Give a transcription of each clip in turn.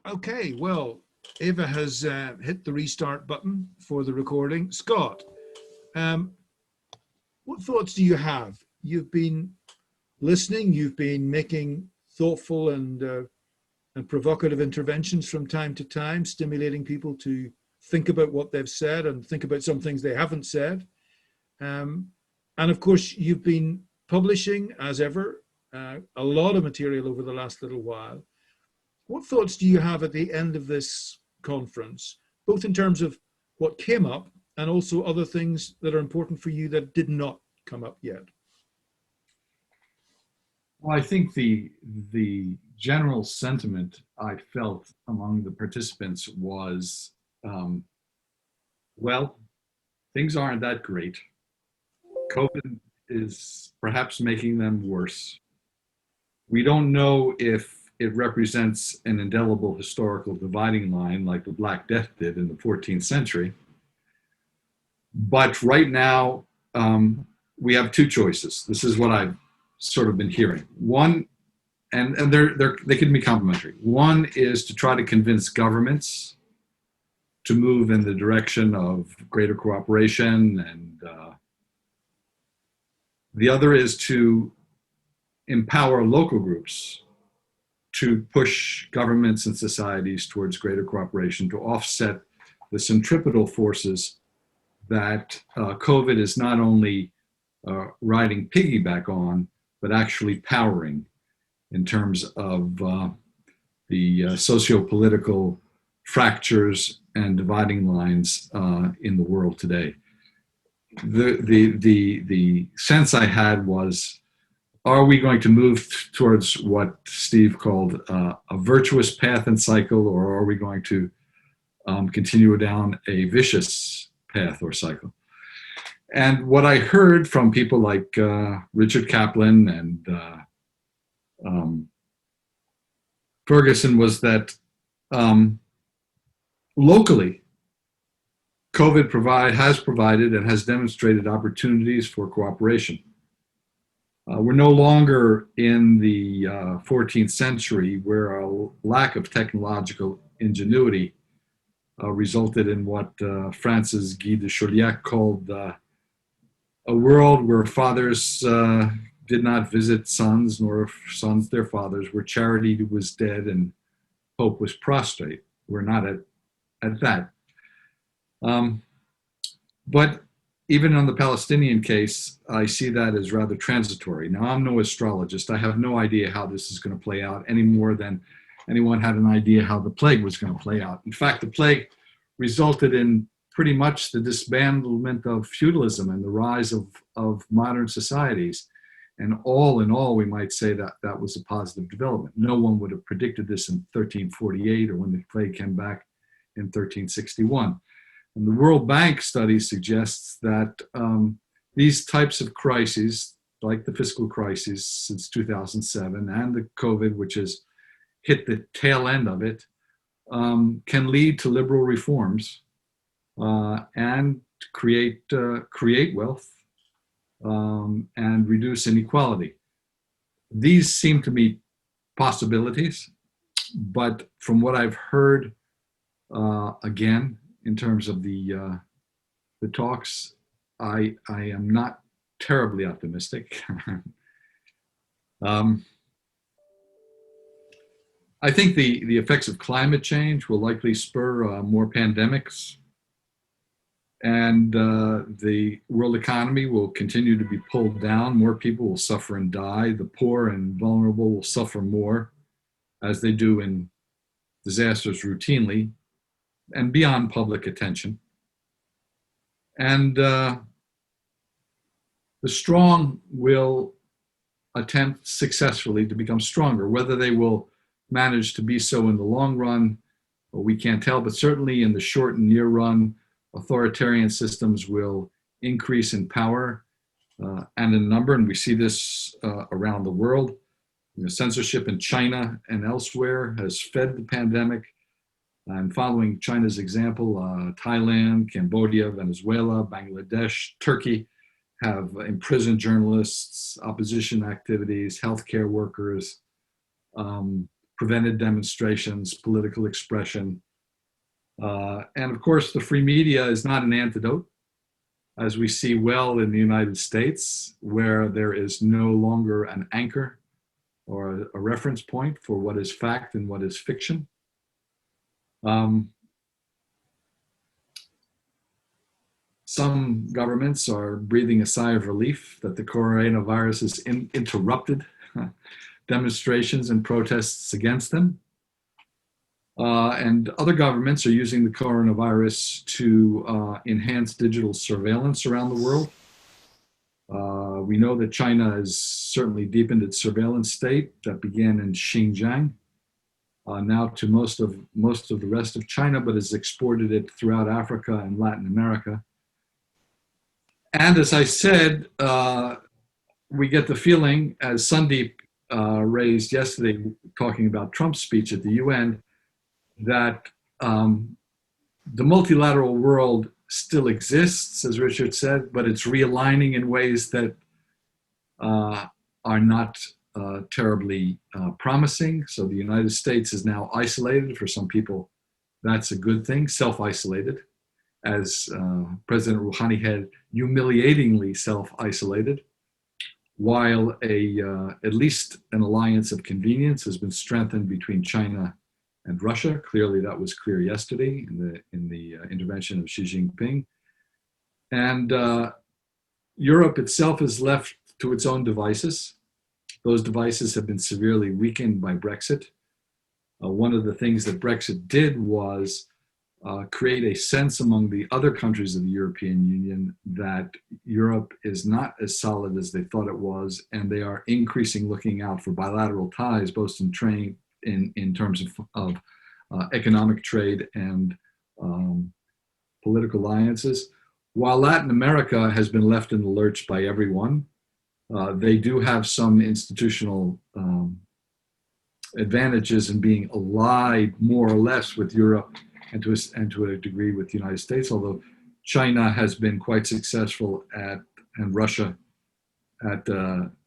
Okay, well, Eva has hit the restart button for the recording. Scott, um, what thoughts do you have? You've been listening, you've been making thoughtful and provocative interventions from time to time, stimulating people to think about what they've said and think about some things they haven't said. Um, and of course, you've been publishing, as ever, a lot of material over the last little while. What thoughts do you have at the end of this conference, both in terms of what came up and also other things that are important for you that did not come up yet? Well, I think the general sentiment I felt among the participants was, um, well, things aren't that great. COVID is perhaps making them worse. We don't know if it represents an indelible historical dividing line like the Black Death did in the 14th century. But right now, we have two choices. This is what I've sort of been hearing. One, and they can be complementary. One is to try to convince governments to move in the direction of greater cooperation, and the other is to empower local groups to push governments and societies towards greater cooperation to offset the centripetal forces that COVID is not only riding piggyback on, but actually powering in terms of the socio-political fractures and dividing lines in the world today. The sense I had was, are we going to move towards what Steve called a virtuous path and cycle, or are we going to continue down a vicious path or cycle? And what I heard from people like Richard Kaplan and Ferguson was that locally, COVID has provided and has demonstrated opportunities for cooperation. We're no longer in the 14th century where a lack of technological ingenuity resulted in what Francis Guy de Chauliac called a world where fathers did not visit sons, nor sons their fathers, where charity was dead and hope was prostrate. We're not at that. But even on the Palestinian case, I see that as rather transitory. Now, I'm no astrologist. I have no idea how this is going to play out any more than anyone had an idea how the plague was going to play out. In fact, the plague resulted in pretty much the dismantlement of feudalism and the rise of modern societies. And all in all, we might say that that was a positive development. No one would have predicted this in 1348 or when the plague came back in 1361. And the World Bank study suggests that these types of crises, like the fiscal crisis since 2007 and the COVID, which has hit the tail end of it, can lead to liberal reforms and create wealth and reduce inequality. These seem to be possibilities, but from what I've heard, again, in terms of the talks, I am not terribly optimistic. I think the effects of climate change will likely spur more pandemics, and the world economy will continue to be pulled down. More people will suffer and die. The poor and vulnerable will suffer more, as they do in disasters routinely and beyond public attention. And the strong will attempt successfully to become stronger. Whether they will manage to be so in the long run, we can't tell, but certainly in the short and near run, authoritarian systems will increase in power and in number, and we see this around the world. Censorship in China and elsewhere has fed the pandemic. And following China's example, Thailand, Cambodia, Venezuela, Bangladesh, Turkey have imprisoned journalists, opposition activities, healthcare workers, prevented demonstrations, political expression. And of course, the free media is not an antidote, as we see well in the United States, where there is no longer an anchor or a reference point for what is fact and what is fiction. Some governments are breathing a sigh of relief that the coronavirus has interrupted demonstrations and protests against them. And other governments are using the coronavirus to enhance digital surveillance around the world. We know that China has certainly deepened its surveillance state that began in Xinjiang, now to most of the rest of China, but has exported it throughout Africa and Latin America. And as I said, we get the feeling, as Sandeep raised yesterday, talking about Trump's speech at the UN, that the multilateral world still exists, as Richard said, but it's realigning in ways that are not terribly promising. So the United States is now isolated. For some people, that's a good thing, self-isolated, as President Rouhani had humiliatingly self-isolated, while at least an alliance of convenience has been strengthened between China and Russia. Clearly, that was clear yesterday in the intervention of Xi Jinping. And Europe itself is left to its own devices. Those devices have been severely weakened by Brexit. One of the things that Brexit did was create a sense among the other countries of the European Union that Europe is not as solid as they thought it was, and they are increasing looking out for bilateral ties, both in trade, in terms of economic trade and political alliances. While Latin America has been left in the lurch by everyone, they do have some institutional advantages in being allied more or less with Europe and to a degree with the United States, although China has been quite successful and Russia at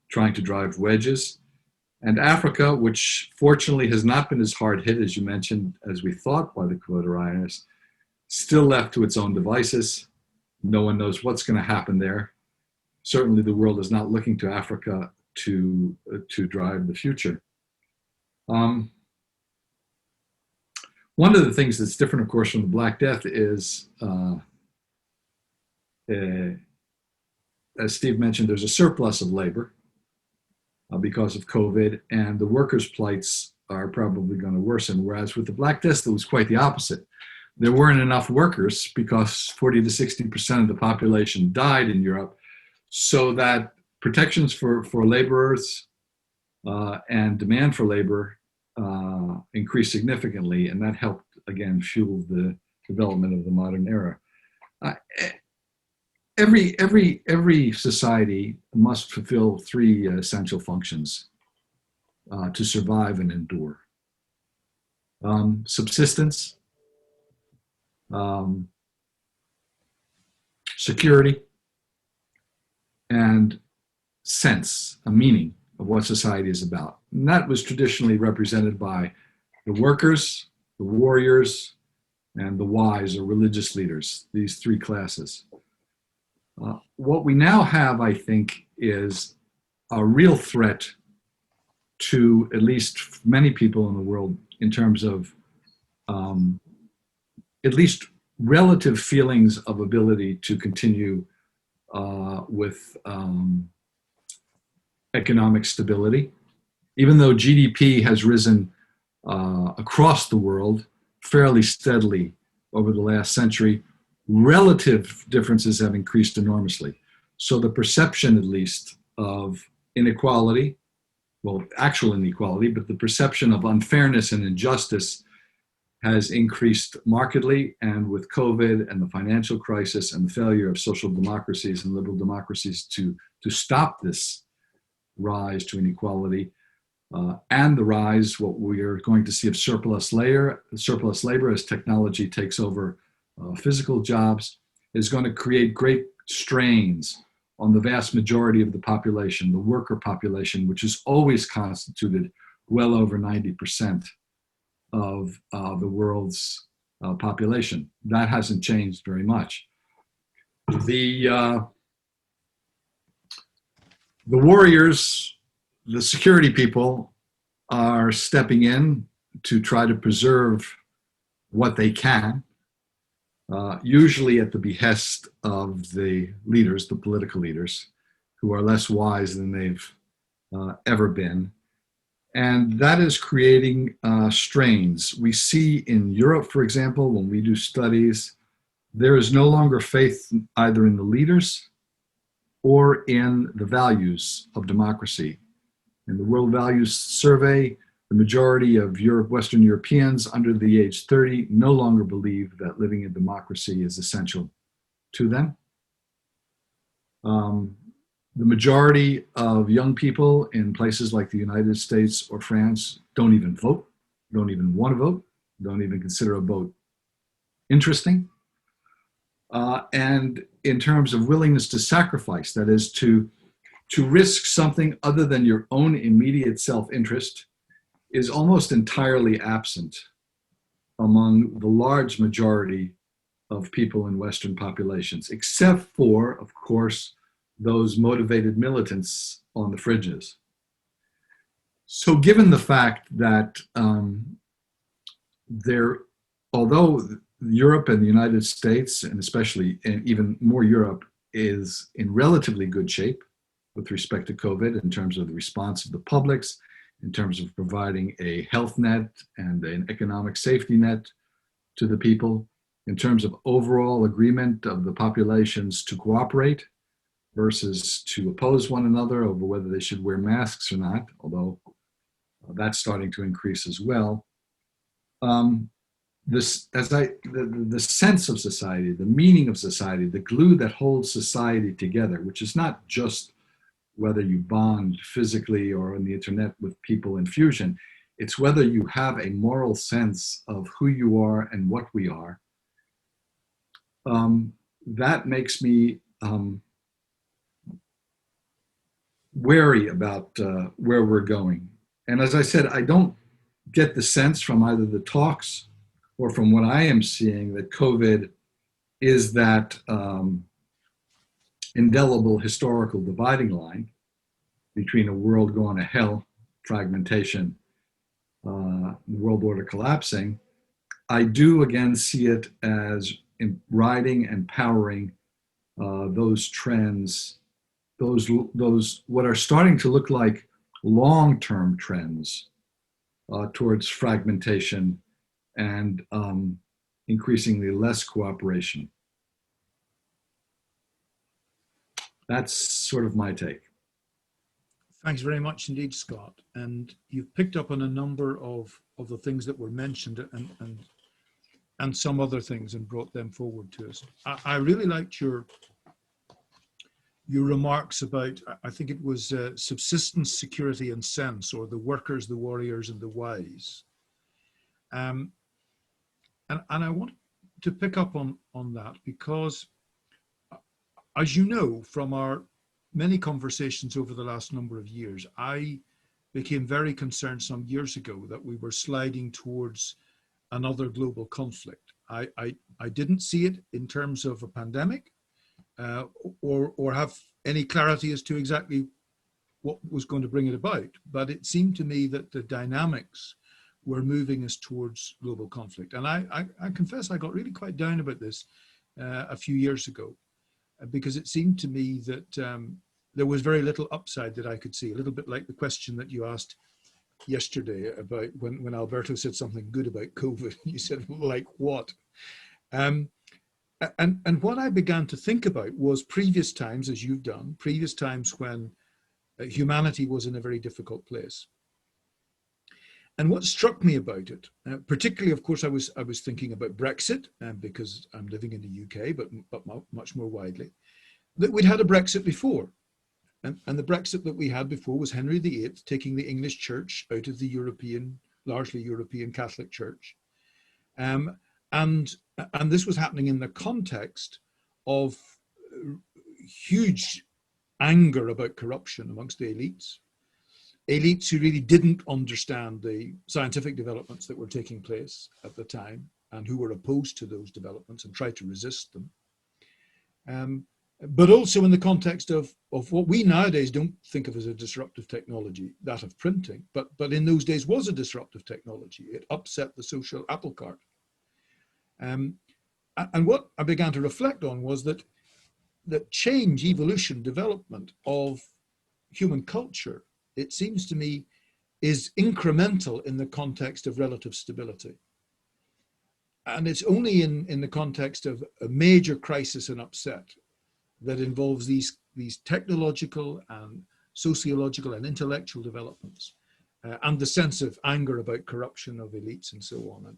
trying to drive wedges. And Africa, which fortunately has not been as hard hit, as you mentioned, as we thought by the coronavirus, still left to its own devices. No one knows what's going to happen there. Certainly the world is not looking to Africa to drive the future. One of the things that's different, of course, from the Black Death is, as Steve mentioned, there's a surplus of labor because of COVID, and the workers' plights are probably going to worsen. Whereas with the Black Death, it was quite the opposite. There weren't enough workers because 40 to 60% of the population died in Europe, so that protections for laborers and demand for labor increased significantly, and that helped, again, fuel the development of the modern era. Every society must fulfill three essential functions to survive and endure. Subsistence, security, and sense, a meaning of what society is about. And that was traditionally represented by the workers, the warriors, and the wise or religious leaders, these three classes. What we now have, I think, is a real threat to at least many people in the world in terms of at least relative feelings of ability to continue with economic stability. Even though GDP has risen across the world fairly steadily over the last century, relative differences have increased enormously. So the perception, at least, of inequality, well, actual inequality, but the perception of unfairness and injustice has increased markedly. And with COVID and the financial crisis and the failure of social democracies and liberal democracies to stop this rise to inequality, and the rise, what we are going to see of surplus labor as technology takes over physical jobs, is going to create great strains on the vast majority of the population, the worker population, which is always constituted well over 90% of the world's population. That hasn't changed very much. The warriors, the security people, are stepping in to try to preserve what they can, usually at the behest of the leaders, the political leaders, who are less wise than they've ever been. And that is creating strains. We see in Europe, for example, when we do studies, there is no longer faith either in the leaders or in the values of democracy. In the World Values Survey, the majority of Western Europeans under the age 30 no longer believe that living in democracy is essential to them. The majority of young people in places like the United States or France don't even vote, don't even want to vote, don't even consider a vote interesting. And in terms of willingness to sacrifice, that is to risk something other than your own immediate self-interest, is almost entirely absent among the large majority of people in Western populations, except for, of course, those motivated militants on the fringes. So given the fact that although Europe and the United States, and especially and even more Europe, is in relatively good shape with respect to COVID in terms of the response of the publics, in terms of providing a health net and an economic safety net to the people, in terms of overall agreement of the populations to cooperate versus to oppose one another over whether they should wear masks or not, although that's starting to increase as well. The sense of society, the meaning of society, the glue that holds society together, which is not just whether you bond physically or on the internet with people in fusion, it's whether you have a moral sense of who you are and what we are. That makes me wary about where we're going. And as I said, I don't get the sense from either the talks or from what I am seeing that COVID is that indelible historical dividing line between a world going to hell, fragmentation, the world order collapsing. I do again see it as riding and powering those trends, those what are starting to look like long-term trends towards fragmentation and increasingly less cooperation. That's sort of my take. Thanks very much indeed, Scott. And you've picked up on a number of the things that were mentioned and some other things and brought them forward to us. I really liked your remarks about, I think it was subsistence, security, and sense, or the workers, the warriors, and the wise. And I want to pick up on that because, as you know, from our many conversations over the last number of years, I became very concerned some years ago that we were sliding towards another global conflict. I didn't see it in terms of a pandemic or have any clarity as to exactly what was going to bring it about, but it seemed to me that the dynamics were moving us towards global conflict. And I confess I got really quite down about this a few years ago, because it seemed to me that there was very little upside that I could see, a little bit like the question that you asked yesterday about when Alberto said something good about COVID. You said, like what? And what I began to think about was previous times, as you've done, previous times when humanity was in a very difficult place. And what struck me about it, particularly, of course, I was thinking about Brexit, because I'm living in the UK, but much more widely, that we'd had a Brexit before. And the Brexit that we had before was Henry VIII taking the English church out of the European, largely European Catholic Church. And this was happening in the context of huge anger about corruption amongst the elites, elites who really didn't understand the scientific developments that were taking place at the time and who were opposed to those developments and tried to resist them. But also in the context of what we nowadays don't think of as a disruptive technology, that of printing, but in those days was a disruptive technology. It upset the social apple cart. And what I began to reflect on was that change, evolution, development of human culture, it seems to me, is incremental in the context of relative stability. And it's only in the context of a major crisis and upset that involves these technological and sociological and intellectual developments and the sense of anger about corruption of elites and so on. And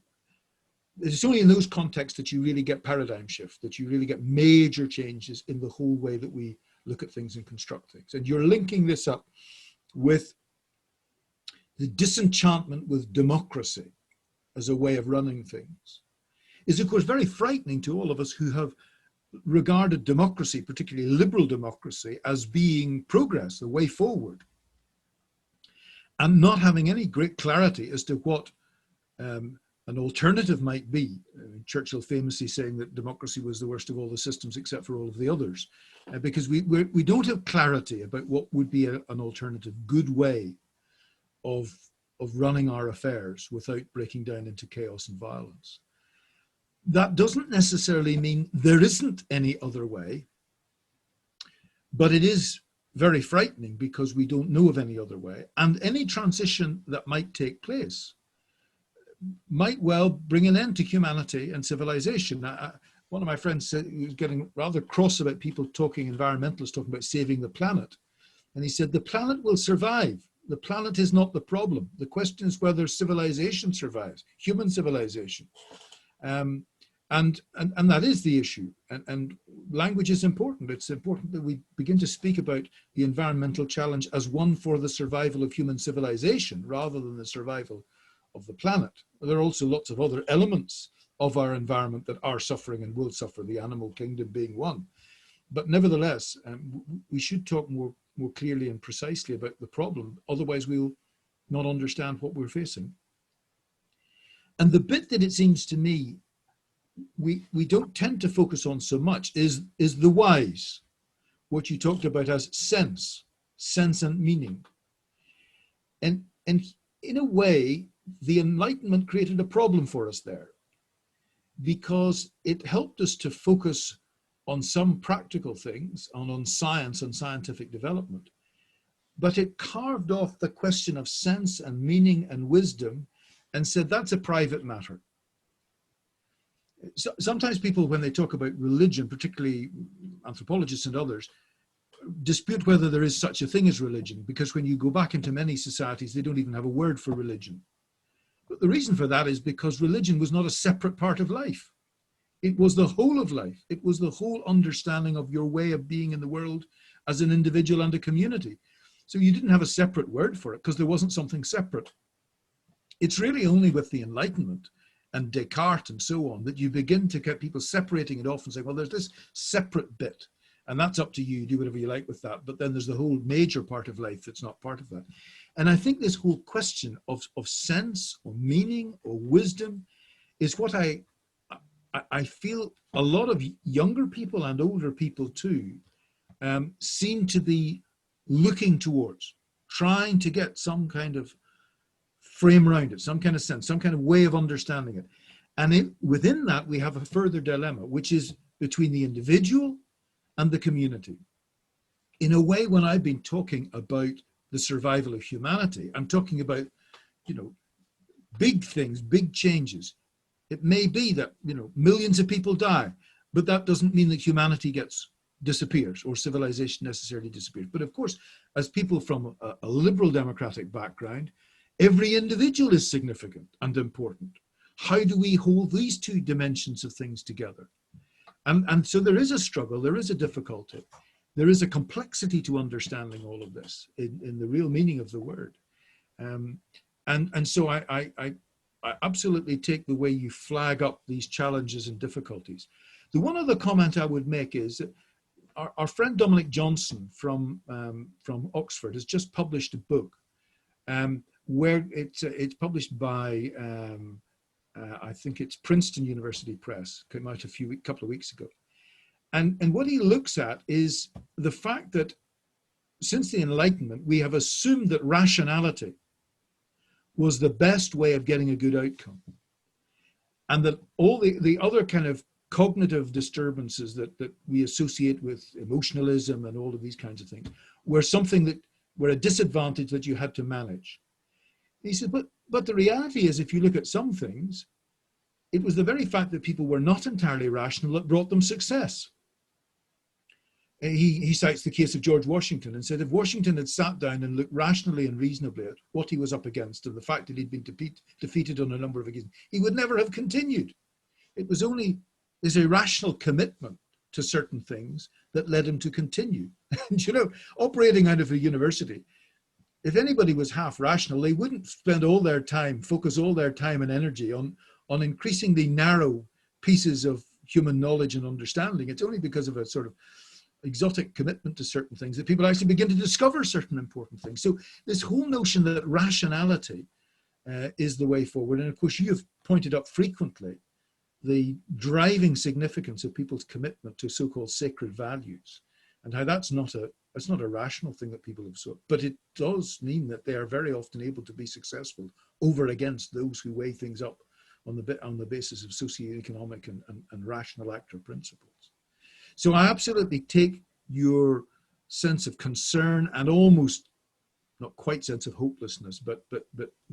it's only in those contexts that you really get paradigm shift, that you really get major changes in the whole way that we look at things and construct things. And you're linking this up with the disenchantment with democracy as a way of running things. Is of course very frightening to all of us who have regarded democracy, particularly liberal democracy, as being progress, the way forward, and not having any great clarity as to what an alternative might be. Churchill famously saying that democracy was the worst of all the systems except for all of the others, because we don't have clarity about what would be an alternative good way of running our affairs without breaking down into chaos and violence. That doesn't necessarily mean there isn't any other way, but it is very frightening because we don't know of any other way. And any transition that might take place might well bring an end to humanity and civilization. One of my friends said he was getting rather cross about people environmentalists talking about saving the planet. And he said, the planet will survive. The planet is not the problem. The question is whether civilization survives, human civilization. And that is the issue. And language is important. It's important that we begin to speak about the environmental challenge as one for the survival of human civilization rather than the survival of the planet. There are also lots of other elements of our environment that are suffering and will suffer, the animal kingdom being one. But nevertheless, we should talk more clearly and precisely about the problem. Otherwise, we'll not understand what we're facing. And the bit that it seems to me we don't tend to focus on so much is the whys, what you talked about as sense and meaning. And in a way, the Enlightenment created a problem for us there because it helped us to focus on some practical things, on science and scientific development, but it carved off the question of sense and meaning and wisdom and said that's a private matter. So, sometimes people, when they talk about religion, particularly anthropologists and others, dispute whether there is such a thing as religion, because when you go back into many societies, they don't even have a word for religion. But the reason for that is because religion was not a separate part of life. It was the whole of life. It was the whole understanding of your way of being in the world as an individual and a community. So you didn't have a separate word for it because there wasn't something separate. It's really only with the Enlightenment and Descartes and so on that you begin to get people separating it off and saying, well, there's this separate bit and that's up to you, do whatever you like with that. But then there's the whole major part of life that's not part of that. And I think this whole question of sense or meaning or wisdom is what I feel a lot of younger people and older people too seem to be looking towards, trying to get some kind of frame around it, some kind of sense, some kind of way of understanding it. And within that, we have a further dilemma, which is between the individual and the community. In a way, when I've been talking about the survival of humanity, I'm talking about, big things, big changes. It may be that, millions of people die, but that doesn't mean that humanity disappears or civilization necessarily disappears. But of course, as people from a liberal democratic background, every individual is significant and important. How do we hold these two dimensions of things together? And so there is a struggle, there is a difficulty, there is a complexity to understanding all of this in the real meaning of the word. And so I absolutely take the way you flag up these challenges and difficulties. The one other comment I would make is that our friend Dominic Johnson from Oxford has just published a book where it's published by, I think it's Princeton University Press, came out a couple of weeks ago. And what he looks at is the fact that since the Enlightenment, we have assumed that rationality was the best way of getting a good outcome. And that all the other kind of cognitive disturbances that we associate with emotionalism and all of these kinds of things were something that were a disadvantage that you had to manage. He said, but the reality is, if you look at some things, it was the very fact that people were not entirely rational that brought them success. He cites the case of George Washington and said if Washington had sat down and looked rationally and reasonably at what he was up against and the fact that he'd been defeated on a number of occasions, he would never have continued. It was only his irrational commitment to certain things that led him to continue. And, you know, operating out of a university, if anybody was half rational, they wouldn't spend all their time, focus all their time and energy on increasingly narrow pieces of human knowledge and understanding. It's only because of a sort of exotic commitment to certain things that people actually begin to discover certain important things. So this whole notion that rationality is the way forward. And of course, you've pointed up frequently the driving significance of people's commitment to so-called sacred values and how that's not a rational thing that people have sought, but it does mean that they are very often able to be successful over against those who weigh things up on the basis of socioeconomic and rational actor principles. So I absolutely take your sense of concern and almost not quite sense of hopelessness, but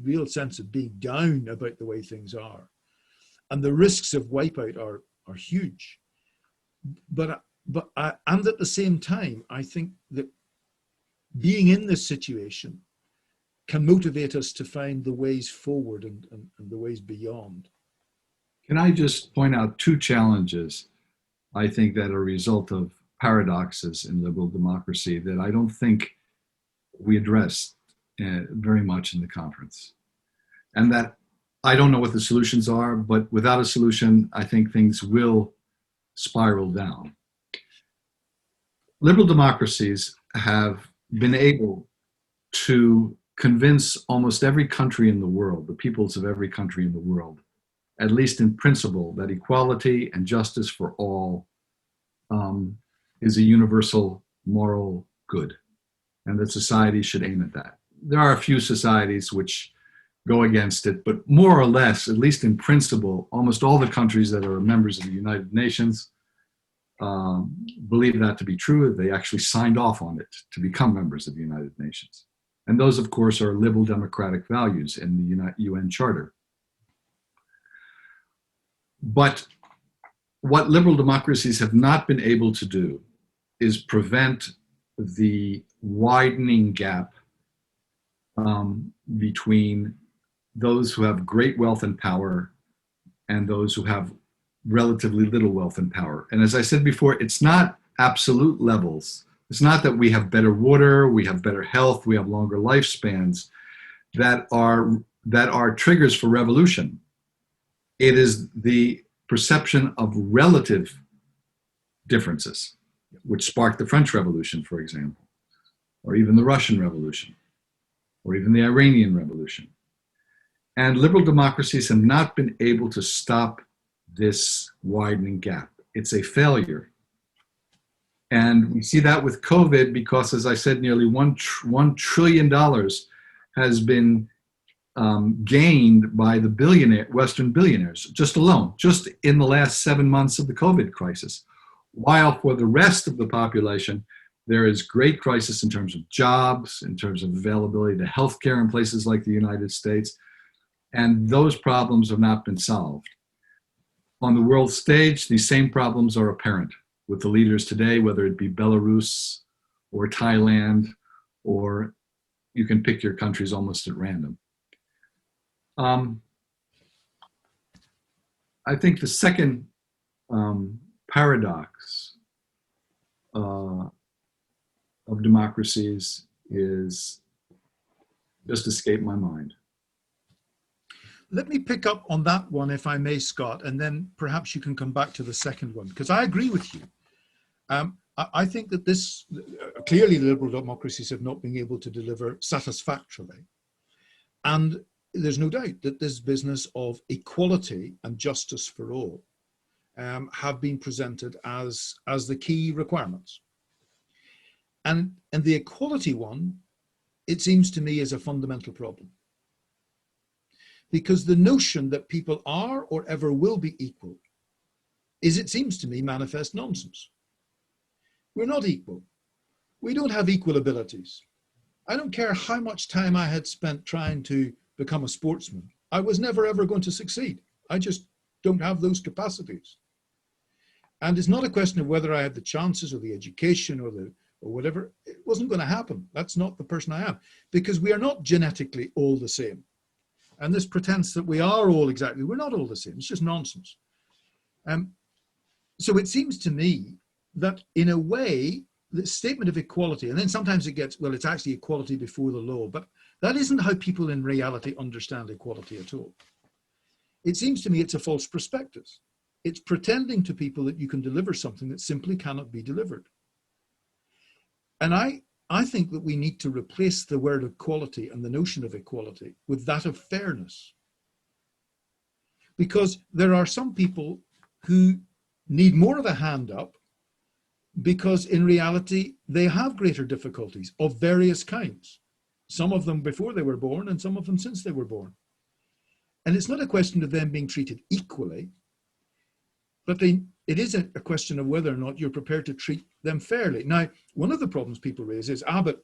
real sense of being down about the way things are. And the risks of wipeout are huge. And at the same time, I think that being in this situation can motivate us to find the ways forward and the ways beyond. Can I just point out two challenges, I think, that are a result of paradoxes in liberal democracy that I don't think we addressed very much in the conference. And that I don't know what the solutions are, but without a solution, I think things will spiral down. Liberal democracies have been able to convince almost every country in the world, the peoples of every country in the world, at least in principle, that equality and justice for all is a universal moral good, and that society should aim at that. There are a few societies which go against it, but more or less, at least in principle, almost all the countries that are members of the United Nations believe that to be true. They actually signed off on it to become members of the United Nations. And those, of course, are liberal democratic values in the UN Charter. But what liberal democracies have not been able to do is prevent the widening gap between those who have great wealth and power and those who have relatively little wealth and power. And as I said before, it's not absolute levels. It's not that we have better water, we have better health, we have longer lifespans that are triggers for revolution. It is the perception of relative differences, which sparked the French Revolution, for example, or even the Russian Revolution, or even the Iranian Revolution. And liberal democracies have not been able to stop this widening gap. It's a failure. And we see that with COVID because, as I said, nearly $1 trillion has been gained by the Western billionaires, just in the last 7 months of the COVID crisis. While for the rest of the population, there is great crisis in terms of jobs, in terms of availability to healthcare in places like the United States, and those problems have not been solved. On the world stage, these same problems are apparent with the leaders today, whether it be Belarus or Thailand, or you can pick your countries almost at random. I think the second paradox of democracies is just escaped my mind. Let me pick up on that one, if I may, Scott, and then perhaps you can come back to the second one, because I agree with you. I think that clearly liberal democracies have not been able to deliver satisfactorily. And there's no doubt that this business of equality and justice for all have been presented as the key requirements. And the equality one, it seems to me, is a fundamental problem. Because the notion that people are or ever will be equal is, it seems to me, manifest nonsense. We're not equal. We don't have equal abilities. I don't care how much time I had spent trying to become a sportsman. I was never ever going to succeed. I just don't have those capacities. And it's not a question of whether I had the chances or the education or whatever. It wasn't going to happen. That's not the person I am, because we are not genetically all the same. And this pretense that we are all exactly, we're not all the same. It's just nonsense. So it seems to me that in a way, the statement of equality, and then sometimes it gets, well, it's actually equality before the law, but that isn't how people in reality understand equality at all. It seems to me it's a false prospectus. It's pretending to people that you can deliver something that simply cannot be delivered. And I think that we need to replace the word equality and the notion of equality with that of fairness. Because there are some people who need more of a hand up because in reality, they have greater difficulties of various kinds. Some of them before they were born and some of them since they were born. And it's not a question of them being treated equally, but it is a question of whether or not you're prepared to treat them fairly. Now, one of the problems people raise is, but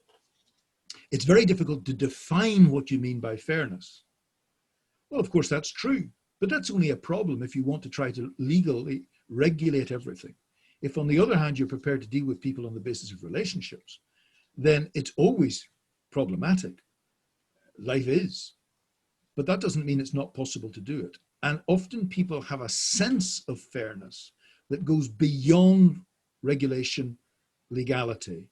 it's very difficult to define what you mean by fairness. Well, of course, that's true, but that's only a problem if you want to try to legally regulate everything. If, on the other hand, you're prepared to deal with people on the basis of relationships, then it's always problematic. Life is. But that doesn't mean it's not possible to do it. And often people have a sense of fairness that goes beyond regulation, legality,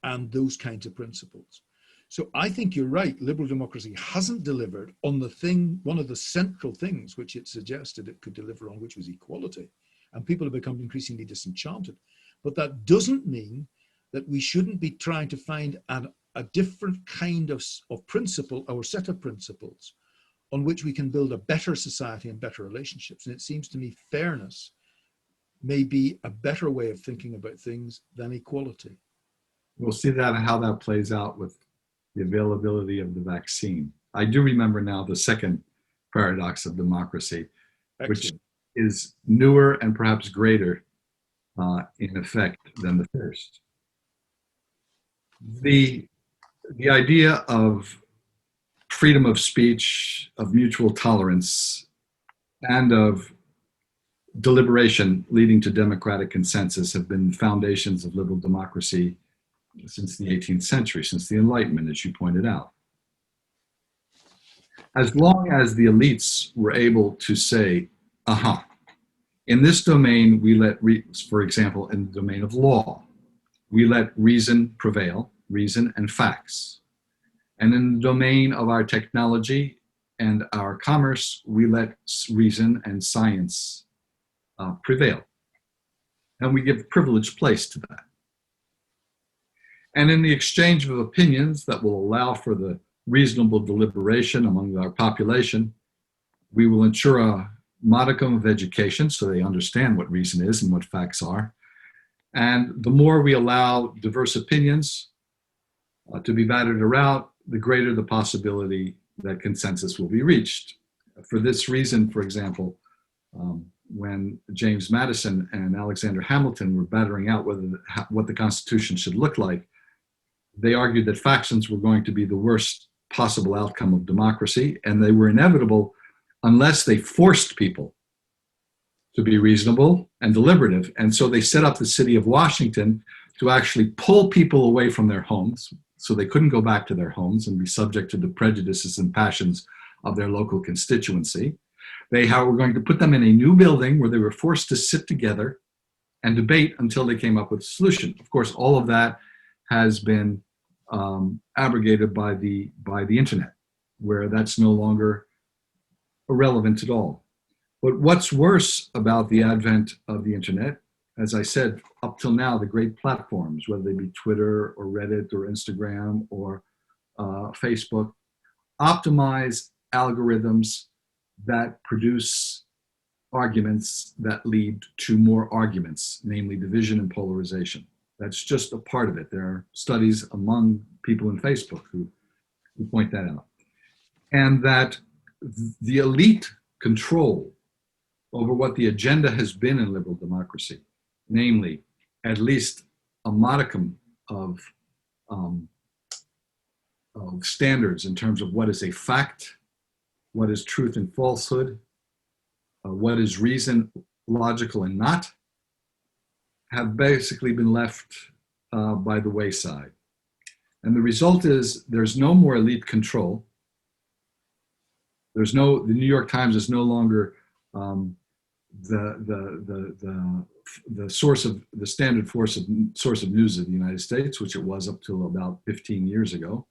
and those kinds of principles. So I think you're right, liberal democracy hasn't delivered on the thing, one of the central things which it suggested it could deliver on, which was equality. And people have become increasingly disenchanted. But that doesn't mean that we shouldn't be trying to find a different kind of principle or set of principles on which we can build a better society and better relationships. And it seems to me fairness may be a better way of thinking about things than equality. We'll see how that plays out with the availability of the vaccine. I do remember now the second paradox of democracy, Excellent. Which is newer and perhaps greater in effect than the first. The idea of freedom of speech, of mutual tolerance, and of deliberation leading to democratic consensus have been foundations of liberal democracy since the 18th century, since the Enlightenment, as you pointed out. As long as the elites were able to say, in this domain, we let, for example, in the domain of law, we let reason prevail, reason and facts. And in the domain of our technology and our commerce, we let reason and science prevail. And we give privileged place to that. And in the exchange of opinions that will allow for the reasonable deliberation among our population, we will ensure a modicum of education so they understand what reason is and what facts are. And the more we allow diverse opinions to be battered around, the greater the possibility that consensus will be reached. For this reason, for example, when James Madison and Alexander Hamilton were battering out what the Constitution should look like, they argued that factions were going to be the worst possible outcome of democracy, and they were inevitable unless they forced people to be reasonable and deliberative. And so they set up the city of Washington to actually pull people away from their homes so they couldn't go back to their homes and be subject to the prejudices and passions of their local constituency. They were going to put them in a new building where they were forced to sit together and debate until they came up with a solution. Of course, all of that has been abrogated by the internet, where that's no longer irrelevant at all. But what's worse about the advent of the internet, as I said, up till now, the great platforms, whether they be Twitter or Reddit or Instagram or Facebook, optimize algorithms that produce arguments that lead to more arguments, namely division and polarization. That's just a part of it. There are studies among people in Facebook who point that out. And that the elite control over what the agenda has been in liberal democracy, namely at least a modicum of standards in terms of what is a fact, what is truth and falsehood, what is reason, logical and not, have basically been left by the wayside. And the result is there's no more elite control. The New York Times is no longer the source of the standard source of news of the United States, which it was up till about 15 years ago.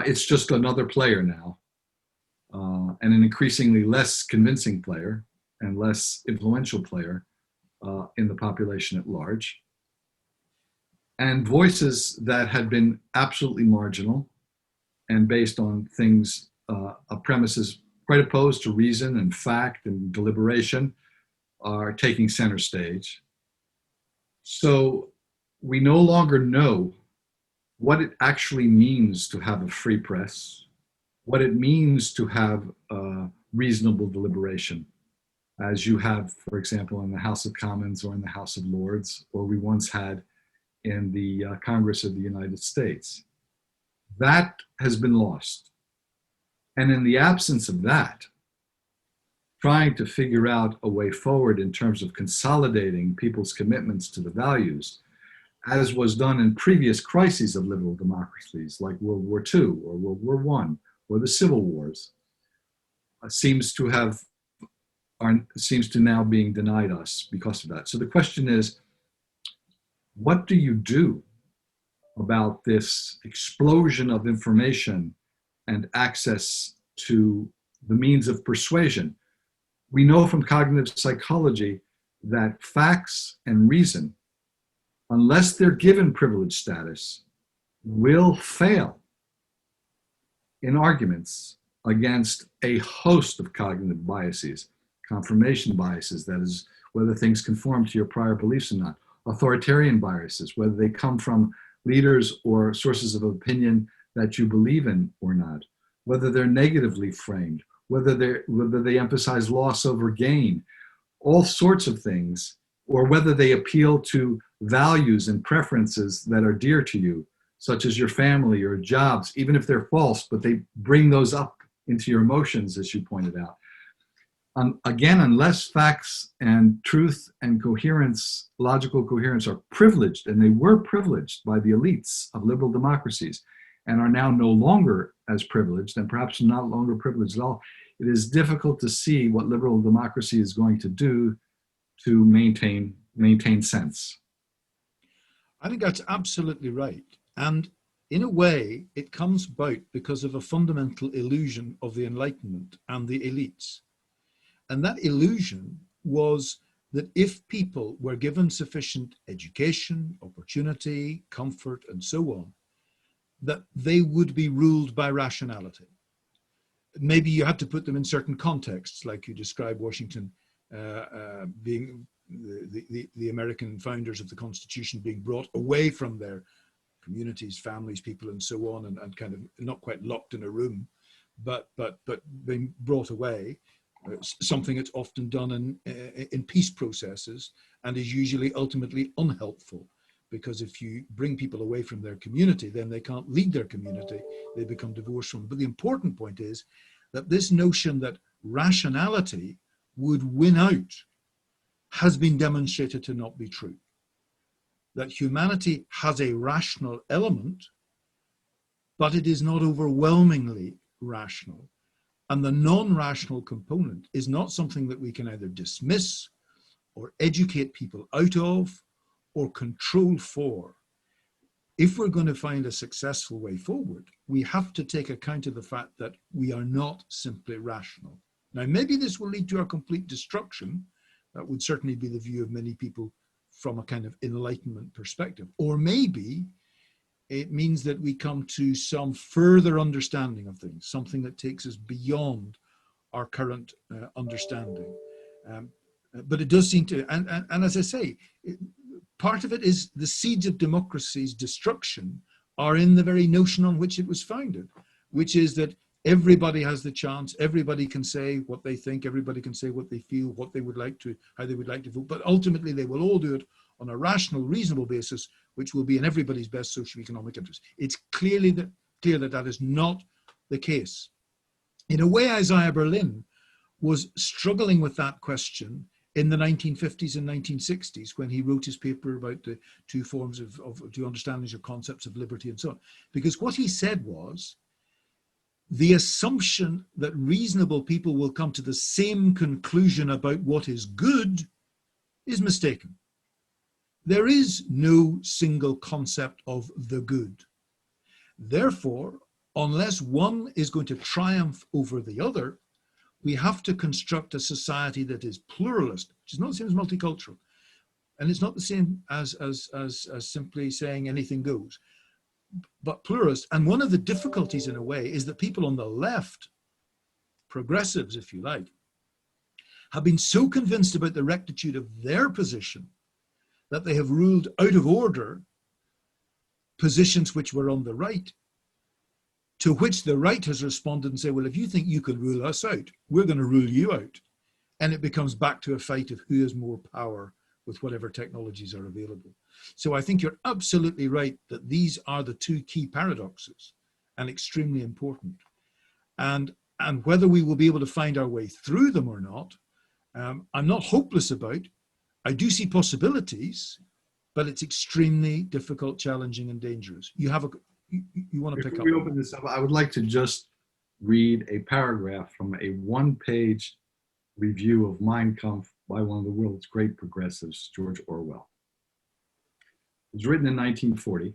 It's just another player now, and an increasingly less convincing player and less influential player in the population at large. And voices that had been absolutely marginal and based on things, premises quite opposed to reason and fact and deliberation, are taking center stage. So we no longer know what it actually means to have a free press, what it means to have reasonable deliberation, as you have, for example, in the House of Commons or in the House of Lords, or we once had in the Congress of the United States. That has been lost. And in the absence of that, trying to figure out a way forward in terms of consolidating people's commitments to the values, as was done in previous crises of liberal democracies like World War II or World War I or the Civil Wars, seems to now being denied us because of that. So the question is, what do you do about this explosion of information and access to the means of persuasion? We know from cognitive psychology that facts and reason, unless they're given privileged status, will fail in arguments against a host of cognitive biases, confirmation biases, that is, whether things conform to your prior beliefs or not, authoritarian biases, whether they come from leaders or sources of opinion that you believe in or not, whether they're negatively framed, whether they emphasize loss over gain, all sorts of things, or whether they appeal to values and preferences that are dear to you, such as your family or jobs, even if they're false, but they bring those up into your emotions, as you pointed out. Again, unless facts and truth and coherence, logical coherence, are privileged, and they were privileged by the elites of liberal democracies and are now no longer as privileged, and perhaps not longer privileged at all, it is difficult to see what liberal democracy is going to do to maintain sense. I think that's absolutely right. And in a way, it comes about because of a fundamental illusion of the Enlightenment and the elites. And that illusion was that if people were given sufficient education, opportunity, comfort, and so on, that they would be ruled by rationality. Maybe you had to put them in certain contexts, like you describe Washington being the American founders of the Constitution being brought away from their communities, families, people, and so on, and kind of not quite locked in a room, but being brought away. Something that's often done in peace processes and is usually ultimately unhelpful, because if you bring people away from their community, then they can't lead their community, they become divorced from them. But the important point is that this notion that rationality would win out has been demonstrated to not be true. That humanity has a rational element, but it is not overwhelmingly rational. And the non-rational component is not something that we can either dismiss or educate people out of or control for. If we're going to find a successful way forward, we have to take account of the fact that we are not simply rational. Now, maybe this will lead to our complete destruction. That would certainly be the view of many people from a kind of Enlightenment perspective. Or maybe it means that we come to some further understanding of things, something that takes us beyond our current understanding. But it does seem to, and as I say, part of it is the seeds of democracy's destruction are in the very notion on which it was founded, which is that everybody has the chance, everybody can say what they think, everybody can say what they feel, what they would like to, how they would like to vote, but ultimately they will all do it on a rational, reasonable basis, which will be in everybody's best socio-economic interest. It's clear that that is not the case. In a way, Isaiah Berlin was struggling with that question in the 1950s and 1960s when he wrote his paper about the two understandings or concepts of liberty and so on. Because what he said was, the assumption that reasonable people will come to the same conclusion about what is good is mistaken. There is no single concept of the good. Therefore, unless one is going to triumph over the other, we have to construct a society that is pluralist, which is not the same as multicultural. And it's not the same as simply saying anything goes, but pluralist. And one of the difficulties in a way is that people on the left, progressives if you like, have been so convinced about the rectitude of their position that they have ruled out of order positions which were on the right, to which the right has responded and said, well, if you think you can rule us out, we're going to rule you out. And it becomes back to a fight of who has more power with whatever technologies are available. So I think you're absolutely right that these are the two key paradoxes and extremely important. And whether we will be able to find our way through them or not, I'm not hopeless about. I do see possibilities, but it's extremely difficult, challenging, and dangerous. You want to pick up? Before we open this up, I would like to just read a paragraph from a one-page review of Mein Kampf by one of the world's great progressives, George Orwell. It was written in 1940,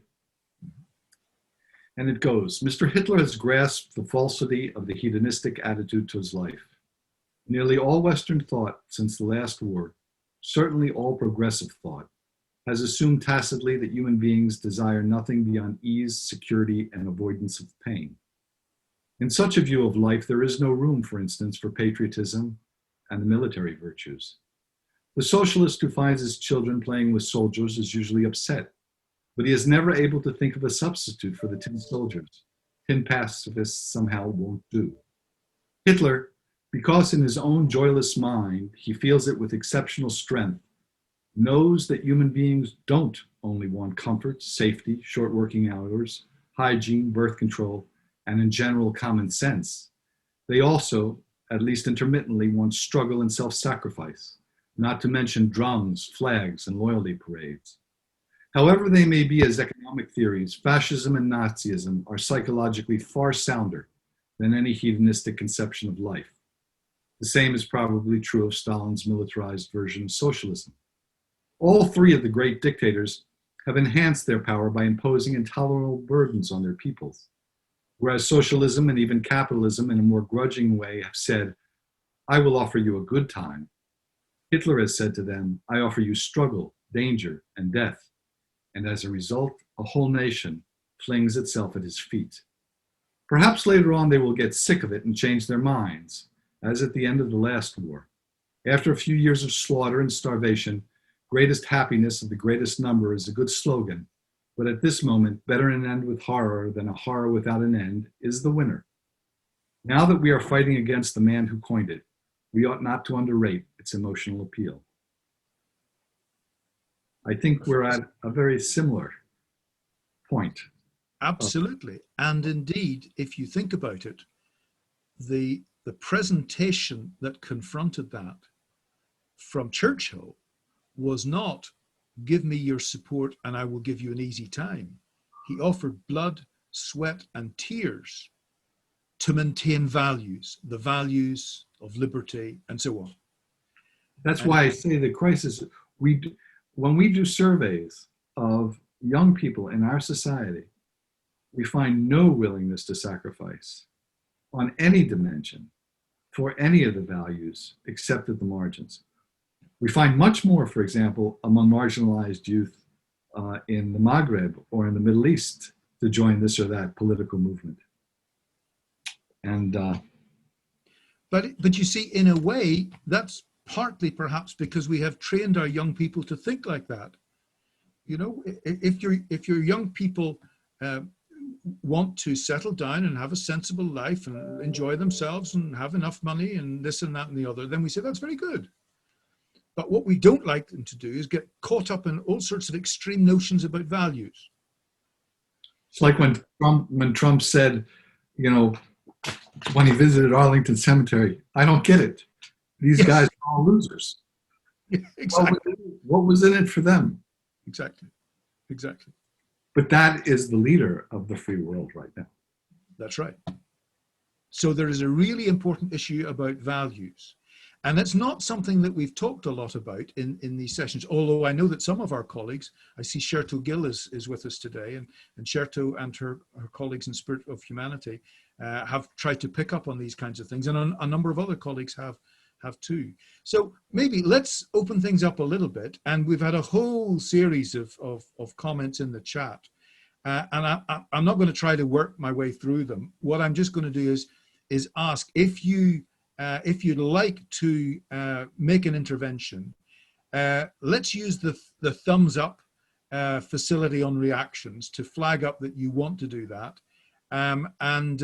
and it goes, Mr. Hitler has grasped the falsity of the hedonistic attitude to his life. Nearly all Western thought since the last war, certainly all progressive thought, has assumed tacitly that human beings desire nothing beyond ease, security, and avoidance of pain. In such a view of life, there is no room, for instance, for patriotism and the military virtues. The socialist who finds his children playing with soldiers is usually upset, but he is never able to think of a substitute for the tin soldiers. Tin pacifists somehow won't do. Hitler, because in his own joyless mind, he feels it with exceptional strength, knows that human beings don't only want comfort, safety, short working hours, hygiene, birth control, and in general common sense. They also, at least intermittently, want struggle and self-sacrifice, not to mention drums, flags, and loyalty parades. However they may be as economic theories, fascism and Nazism are psychologically far sounder than any hedonistic conception of life. The same is probably true of Stalin's militarized version of socialism. All three of the great dictators have enhanced their power by imposing intolerable burdens on their peoples, whereas socialism and even capitalism in a more grudging way have said, I will offer you a good time. Hitler has said to them, I offer you struggle, danger, and death. And as a result, a whole nation flings itself at his feet. Perhaps later on they will get sick of it and change their minds, as at the end of the last war. After a few years of slaughter and starvation, greatest happiness of the greatest number is a good slogan, but at this moment, better an end with horror than a horror without an end is the winner. Now that we are fighting against the man who coined it, we ought not to underrate its emotional appeal. I think we're at a very similar point. Absolutely. And indeed, if you think about it, the presentation that confronted that from Churchill was not, give me your support and I will give you an easy time. He offered blood, sweat, and tears to maintain values, the values of liberty and so on. That's why I say the crisis, when we do surveys of young people in our society, we find no willingness to sacrifice on any dimension for any of the values except at the margins. We find much more, for example, among marginalized youth in the Maghreb or in the Middle East to join this or that political movement. And but you see, in a way, that's partly perhaps because we have trained our young people to think like that. You know, if your young people want to settle down and have a sensible life and enjoy themselves and have enough money and this and that and the other, then we say that's very good. But what we don't like them to do is get caught up in all sorts of extreme notions about values. It's like when Trump said, you know, when he visited Arlington Cemetery, I don't get it. These Yes. guys are all losers. Yeah, exactly. What was in it for them? Exactly. But that is the leader of the free world right now. That's right. So there is a really important issue about values. And it's not something that we've talked a lot about in these sessions, although I know that some of our colleagues, I see Sherto Gill is with us today, and Sherto and her colleagues in Spirit of Humanity have tried to pick up on these kinds of things, and a number of other colleagues have too. So maybe let's open things up a little bit, and we've had a whole series of comments in the chat, and I'm not going to try to work my way through them. What I'm just going to do is ask if you'd like to make an intervention. Let's use the thumbs up facility on reactions to flag up that you want to do that, and then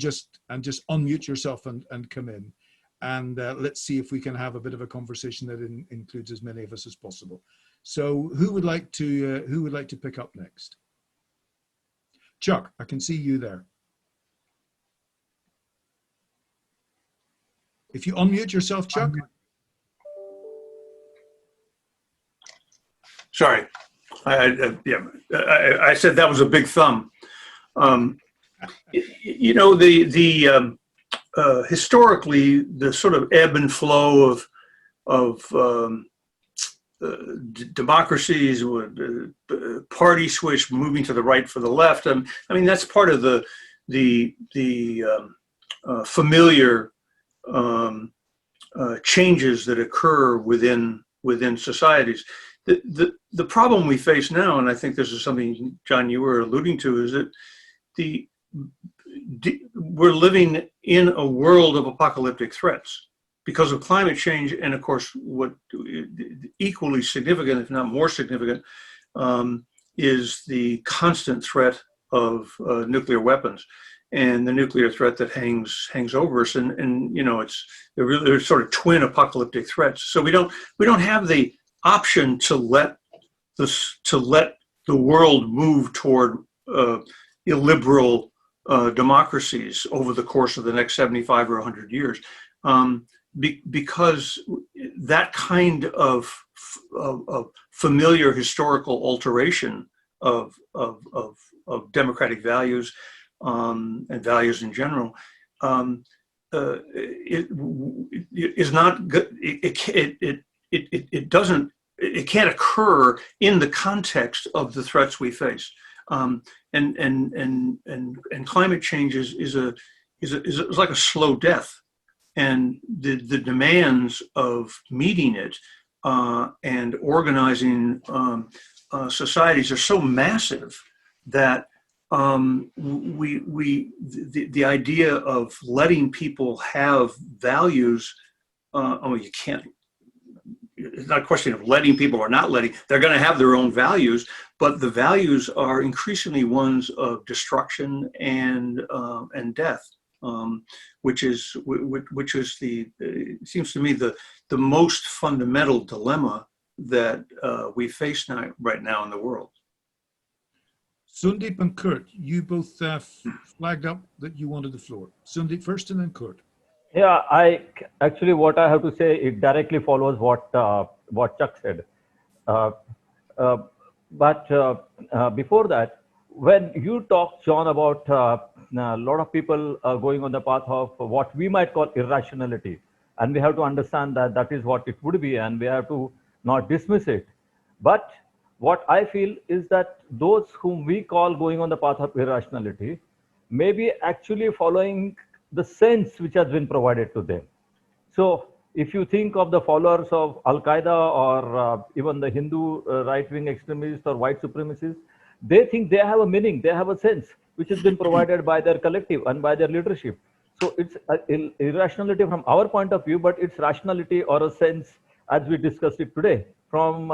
just unmute yourself and come in, and let's see if we can have a bit of a conversation that includes as many of us as possible. So who would like to pick up next? Chuck, I can see you there. If you unmute yourself, Chuck. Sorry, I said that was a big thumb. You know, historically, the sort of ebb and flow of democracies, party switch, moving to the right for the left. I mean, that's part of the familiar changes that occur within societies. The problem we face now, and I think this is something, John, you were alluding to, is that we're living in a world of apocalyptic threats because of climate change, and of course, what equally significant, if not more significant, is the constant threat of nuclear weapons and the nuclear threat that hangs over us. And you know, they're sort of twin apocalyptic threats. So we don't have the option to let the world move toward illiberal democracies over the course of the next 75 or 100 years, because that kind of familiar historical alteration of democratic values and values in general is not good. It can't occur in the context of the threats we face. And climate change is like a slow death, and the demands of meeting it and organizing societies are so massive that the idea of letting people have values, you can't. It's not a question of letting people or not letting. They're going to have their own values, but the values are increasingly ones of destruction and death, which is it seems to me the most fundamental dilemma that we face right now in the world. Sundeep and Kurt, you both flagged up that you wanted the floor. Sundeep first and then Kurt. Yeah, what I have to say, it directly follows what Chuck said. But before that, when you talk, John, about a lot of people going on the path of what we might call irrationality, and we have to understand that that is what it would be, and we have to not dismiss it. But what I feel is that those whom we call going on the path of irrationality may be actually following the sense which has been provided to them. So if you think of the followers of Al-Qaeda or even the Hindu right-wing extremists or white supremacists, they think they have a meaning, they have a sense, which has been provided by their collective and by their leadership. So it's irrationality from our point of view, but it's rationality or a sense, as we discussed it today, from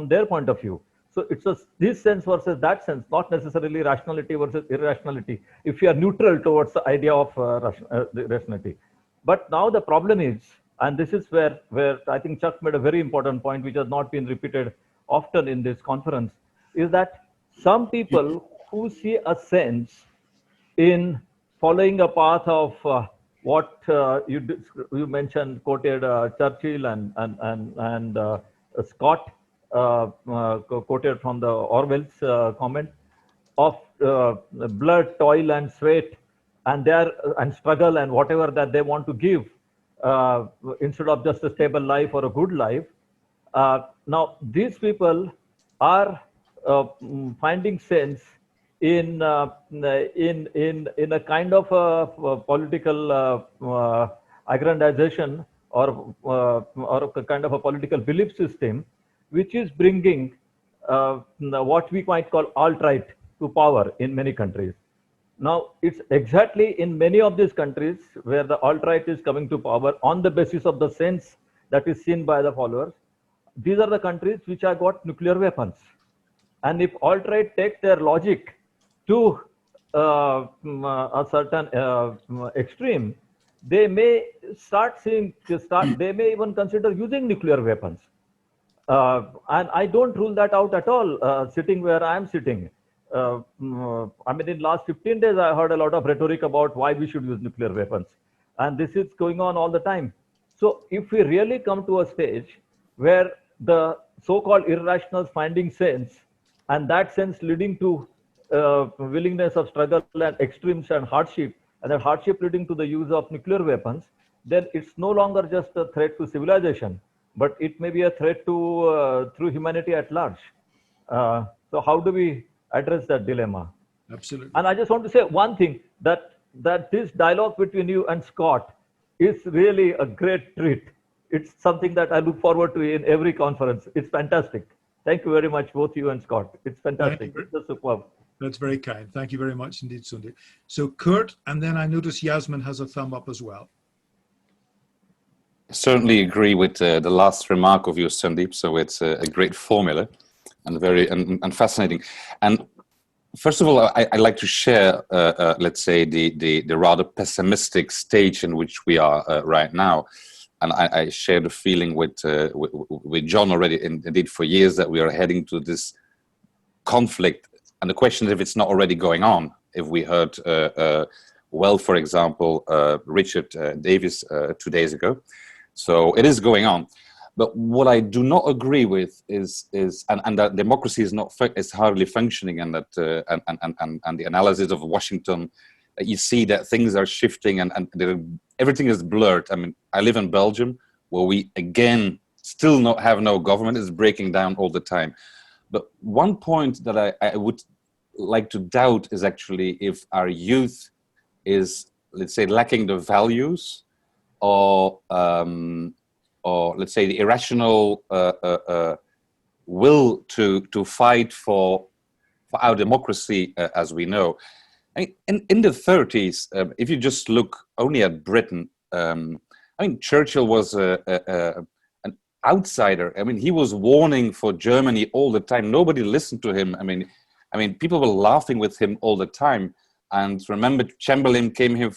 their point of view. So it's this sense versus that sense, not necessarily rationality versus irrationality, if you are neutral towards the idea of rationality. But now the problem is, and this is where I think Chuck made a very important point, which has not been repeated often in this conference, is that some people who see a sense in following a path of what you mentioned, quoted Churchill and Scott, quoted from the Orwell's comment of blood, toil, and sweat, and struggle, and whatever that they want to give instead of just a stable life or a good life. Now, these people are finding sense in a kind of a political aggrandization or a kind of a political belief system, which is bringing what we might call alt-right to power in many countries. Now, it's exactly in many of these countries where the alt-right is coming to power on the basis of the sense that is seen by the followers. These are the countries which have got nuclear weapons. And if alt-right take their logic to a certain extreme, they may they may even consider using nuclear weapons. And I don't rule that out at all, sitting where I am sitting. I mean, in the last 15 days, I heard a lot of rhetoric about why we should use nuclear weapons. And this is going on all the time. So if we really come to a stage where the so-called irrationals finding sense, and that sense leading to willingness of struggle and extremes and hardship, and that hardship leading to the use of nuclear weapons, then it's no longer just a threat to civilization, but it may be a threat to through humanity at large. So how do we address that dilemma? Absolutely. And I just want to say one thing, that this dialogue between you and Scott is really a great treat. It's something that I look forward to in every conference. It's fantastic. Thank you very much, both you and Scott. It's fantastic. It's just superb. That's very kind. Thank you very much indeed, Sundeep. So Kurt, and then I notice Yasmin has a thumb up as well. I certainly agree with the last remark of yours, Sundeep. So it's a great formula and very and fascinating. And first of all, I'd like to share, let's say, the rather pessimistic stage in which we are right now. And I share the feeling with John already, indeed, for years, that we are heading to this conflict. And the question is if it's not already going on. If we heard, well, for example, Richard Davis 2 days ago. So it is going on. But what I do not agree with is that democracy is hardly functioning, and that and the analysis of Washington, you see that things are shifting and everything is blurred. I mean, I live in Belgium, where we again still have no government. It's breaking down all the time. But one point that I would like to doubt is actually if our youth is, let's say, lacking the values or let's say the irrational will to fight for our democracy as we know. I mean, in the 30s, if you just look only at Britain, I mean, Churchill was an outsider. I mean, he was warning for Germany all the time. Nobody listened to him. I mean, people were laughing with him all the time. And remember, Chamberlain came here,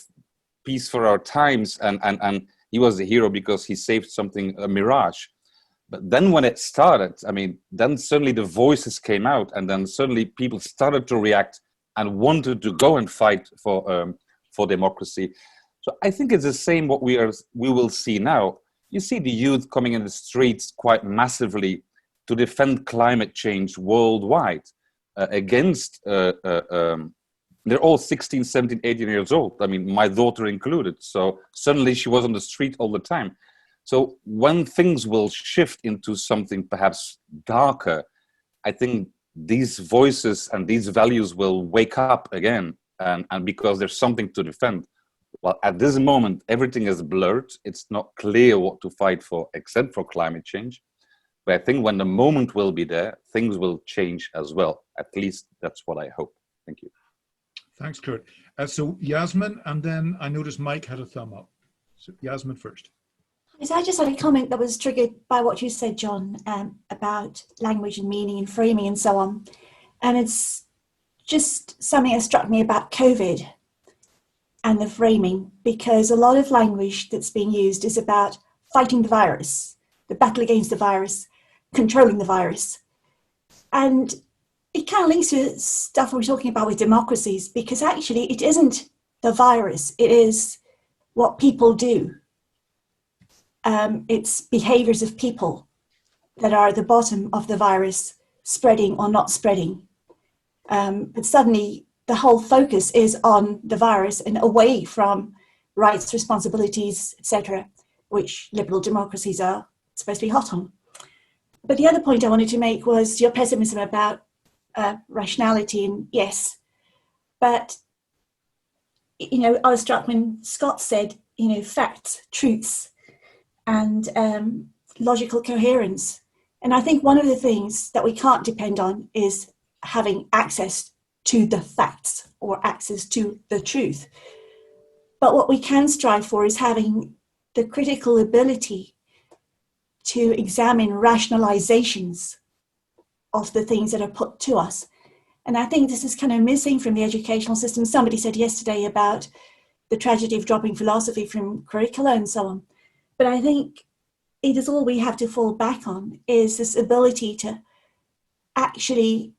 peace for our times, and he was a hero because he saved something, a mirage. But then when it started, I mean, then suddenly the voices came out, and then suddenly people started to react and wanted to go and fight for democracy. So I think it's the same what we will see now. You see the youth coming in the streets quite massively to defend climate change worldwide against, they're all 16, 17, 18 years old. I mean, my daughter included. So suddenly she was on the street all the time. So when things will shift into something perhaps darker, I think these voices and these values will wake up again, and because there's something to defend. Well, at this moment, everything is blurred. It's not clear what to fight for except for climate change. But I think when the moment will be there, things will change as well. At least that's what I hope. Thank you. Thanks, Kurt. So Yasmin, and then I noticed Mike had a thumb up. So Yasmin first. So I just had a comment that was triggered by what you said, John, about language and meaning and framing and so on. And it's just something that struck me about COVID and the framing, because a lot of language that's being used is about fighting the virus, the battle against the virus, controlling the virus. And it kind of links to stuff we're talking about with democracies, because actually it isn't the virus, it is what people do. It's behaviors of people that are at the bottom of the virus, spreading or not spreading. But suddenly the whole focus is on the virus and away from rights, responsibilities, etc., which liberal democracies are supposed to be hot on. But the other point I wanted to make was your pessimism about rationality, and yes, but I was struck when Scott said, facts, truths, and logical coherence. And I think one of the things that we can't depend on is having access to the facts or access to the truth. But what we can strive for is having the critical ability to examine rationalizations of the things that are put to us. And I think this is kind of missing from the educational system. Somebody said yesterday about the tragedy of dropping philosophy from curricula and so on. But I think it is all we have to fall back on, is this ability to actually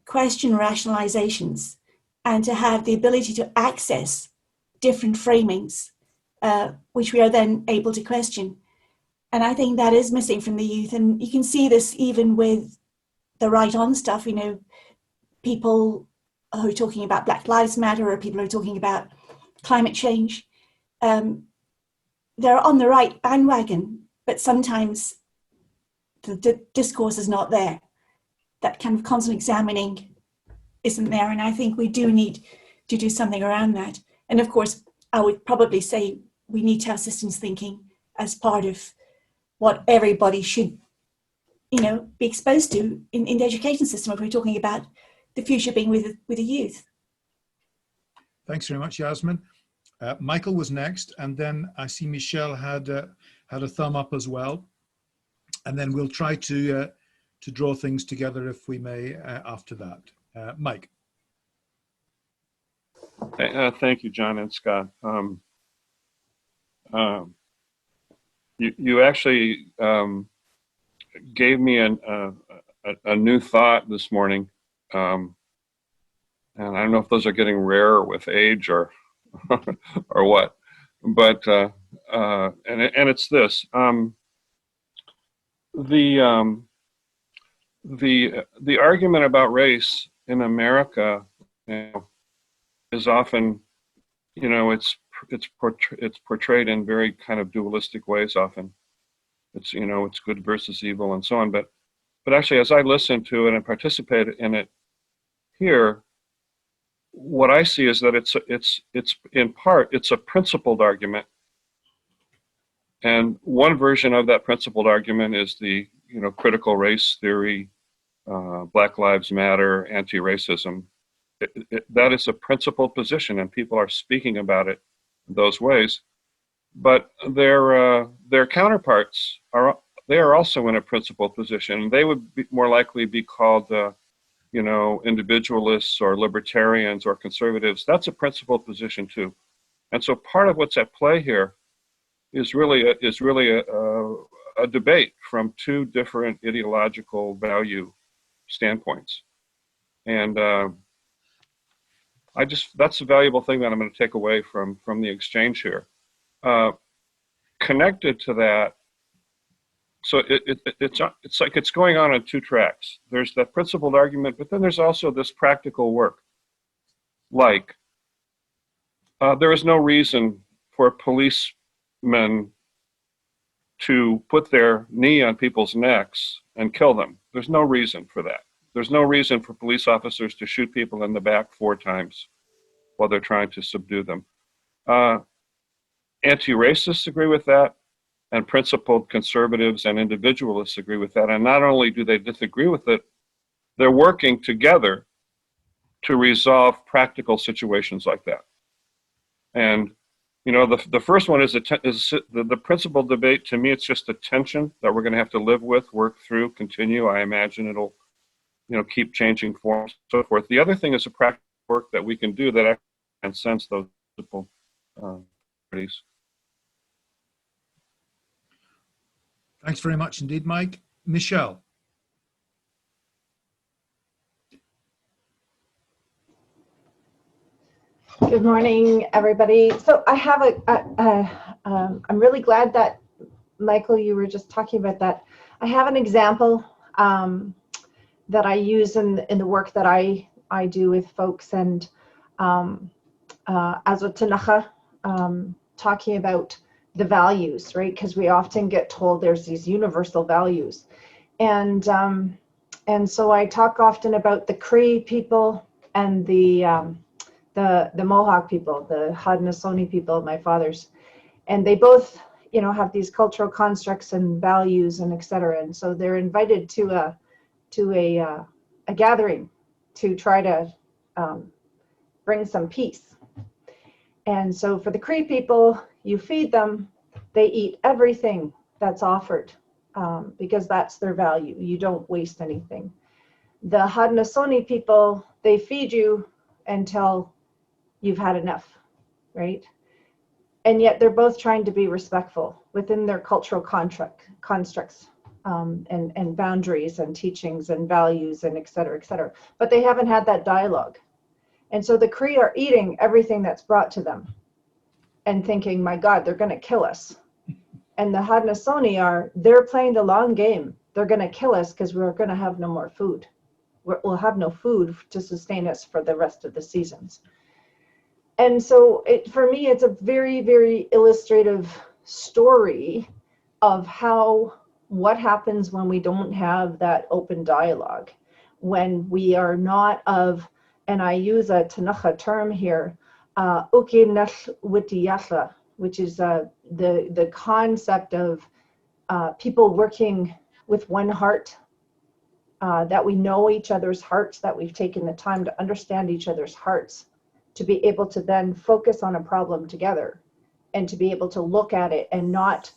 question rationalizations and to have the ability to access different framings, which we are then able to question. And I think that is missing from the youth. And you can see this even with the right-on stuff, people who are talking about Black Lives Matter, or people who are talking about climate change. They're on the right bandwagon, but sometimes the discourse is not there. That kind of constant examining isn't there. And I think we do need to do something around that. And of course, I would probably say we need to have systems thinking as part of what everybody should, be exposed to in the education system if we're talking about the future being with the youth. Thanks very much, Yasmin. Michael was next, and then I see Michelle had a thumb up as well. And then we'll try to draw things together, if we may, after that. Mike. Thank you, John and Scott. You actually gave me a new thought this morning, and I don't know if those are getting rarer with age or or what, but and it's this: the argument about race in America is often, it's portrayed in very kind of dualistic ways. Often, it's good versus evil and so on. But actually, as I listen to it and participate in it here, what I see is that it's in part, it's a principled argument. And one version of that principled argument is the, critical race theory, Black Lives Matter, anti-racism. That is a principled position, and people are speaking about it in those ways. But their counterparts they are also in a principled position. They would be more likely be called individualists or libertarians or conservatives. That's a principled position too. And so part of what's at play here is really a debate from two different ideological value standpoints. And that's a valuable thing that I'm going to take away from the exchange here. Connected to that, so it's like it's going on two tracks. There's that principled argument, but then there's also this practical work. Like, there is no reason for policemen to put their knee on people's necks and kill them. There's no reason for that. There's no reason for police officers to shoot people in the back 4 times while they're trying to subdue them. Anti-racists agree with that. and principled conservatives and individualists agree with that. And not only do they disagree with it, they're working together to resolve practical situations like that. And you know, the first one is the principal debate. To me, it's just a tension that we're going to have to live with, work through, continue. I imagine it'll, you know, keep changing forms, so forth. The other thing is a practical work that we can do that actually transcends those principal parties. Thanks very much indeed, Mike. Michelle. Good morning, everybody. So I have I'm really glad that, Michael, you were just talking about that. I have an example that I use in the work that I do with folks, and as a Tanacha, talking about the values, right? Because we often get told there's these universal values. And so I talk often about the Cree people and the Mohawk people, the Haudenosaunee people, my fathers, and they both, you know, have these cultural constructs and values and et cetera. And so they're invited to a gathering to try to bring some peace. And so for the Cree people, you feed them, they eat everything that's offered because that's their value. You don't waste anything. The Haudenosaunee people, they feed you until you've had enough, right? And yet they're both trying to be respectful within their cultural constructs and boundaries and teachings and values and et cetera, but they haven't had that dialogue. And so the Cree are eating everything that's brought to them and thinking, my God, they're gonna kill us. And the Haudenosaunee they're playing the long game. They're gonna kill us because we're gonna have no more food. We'll have no food to sustain us for the rest of the seasons. And so for me, it's a very, very illustrative story of what happens when we don't have that open dialogue, when we are not of, and I use a Tanacha term here, which is the concept of people working with one heart, that we know each other's hearts, that we've taken the time to understand each other's hearts, to be able to then focus on a problem together and to be able to look at it and not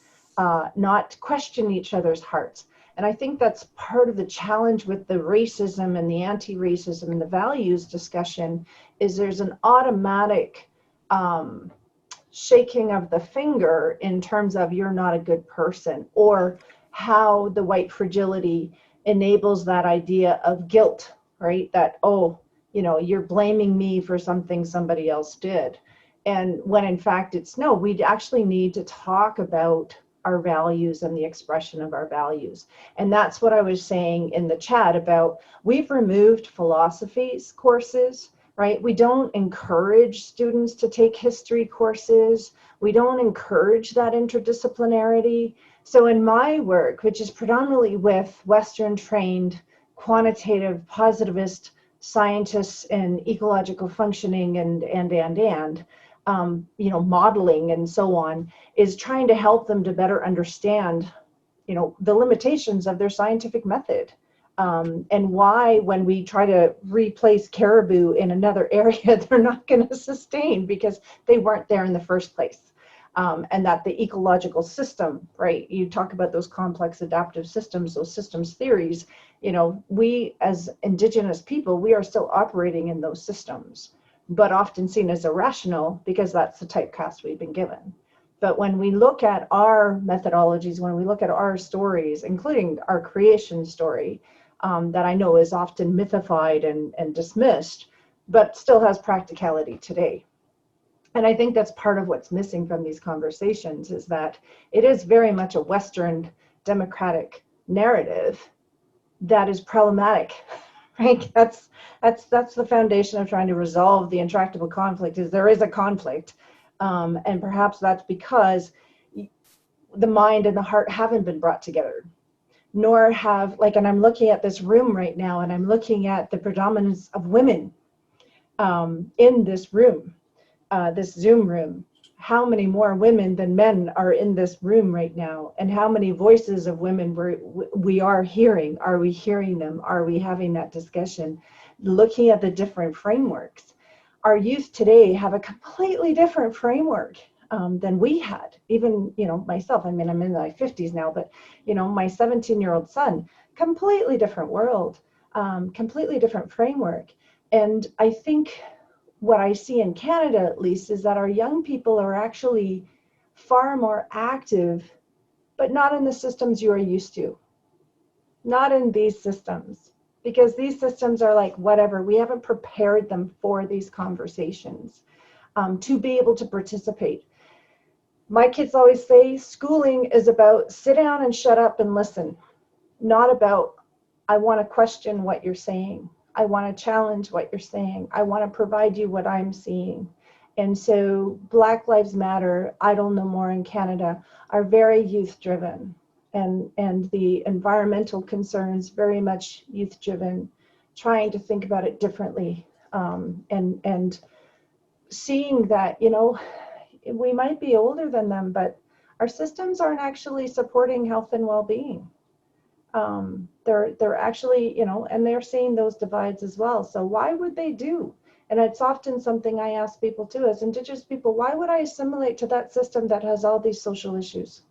question each other's hearts. And I think that's part of the challenge with the racism and the anti-racism and the values discussion is there's an automatic shaking of the finger in terms of you're not a good person, or how the white fragility enables that idea of guilt, right? That, oh, you know, you're blaming me for something somebody else did. And when in fact it's no, we actually need to talk about our values and the expression of our values. And that's what I was saying in the chat about, we've removed philosophies courses, right? We don't encourage students to take history courses. We don't encourage that interdisciplinarity. So in my work, which is predominantly with Western trained, quantitative, positivist scientists in ecological functioning and you know, modeling and so on, is trying to help them to better understand, you know, the limitations of their scientific method, and why when we try to replace caribou in another area, they're not going to sustain because they weren't there in the first place. And that the ecological system, right? You talk about those complex adaptive systems, those systems theories, you know, we as Indigenous people, we are still operating in those systems, but often seen as irrational because that's the typecast we've been given. But when we look at our methodologies, when we look at our stories, including our creation story, that I know is often mythified and dismissed, but still has practicality today. And I think that's part of what's missing from these conversations, is that it is very much a Western democratic narrative that is problematic, right? That's the foundation of trying to resolve the intractable conflict, is there is a conflict. And perhaps that's because the mind and the heart haven't been brought together, nor have, like, and I'm looking at this room right now, and I'm looking at the predominance of women in this room. This Zoom room how many more women than men are in this room right now, and how many voices of women we are hearing. Are we hearing them? Are we having that discussion? Looking at the different frameworks. Our youth today have a completely different framework than we had. Even, myself, I mean, I'm in my 50s now, but, my 17-year-old son, completely different world, completely different framework. And I think what I see in Canada, at least, is that our young people are actually far more active, but not in the systems you are used to. Not in these systems, because these systems are like, whatever, we haven't prepared them for these conversations to be able to participate. My kids always say schooling is about sit down and shut up and listen, not about I want to question what you're saying. I want to challenge what you're saying. I want to provide you what I'm seeing. And so Black Lives Matter, Idle No More in Canada are very youth driven, and the environmental concerns very much youth driven, trying to think about it differently, and seeing that, we might be older than them, but our systems aren't actually supporting health and well-being. They're actually, and they're seeing those divides as well. So why would they do? And it's often something I ask people too, as Indigenous people, why would I assimilate to that system that has all these social issues?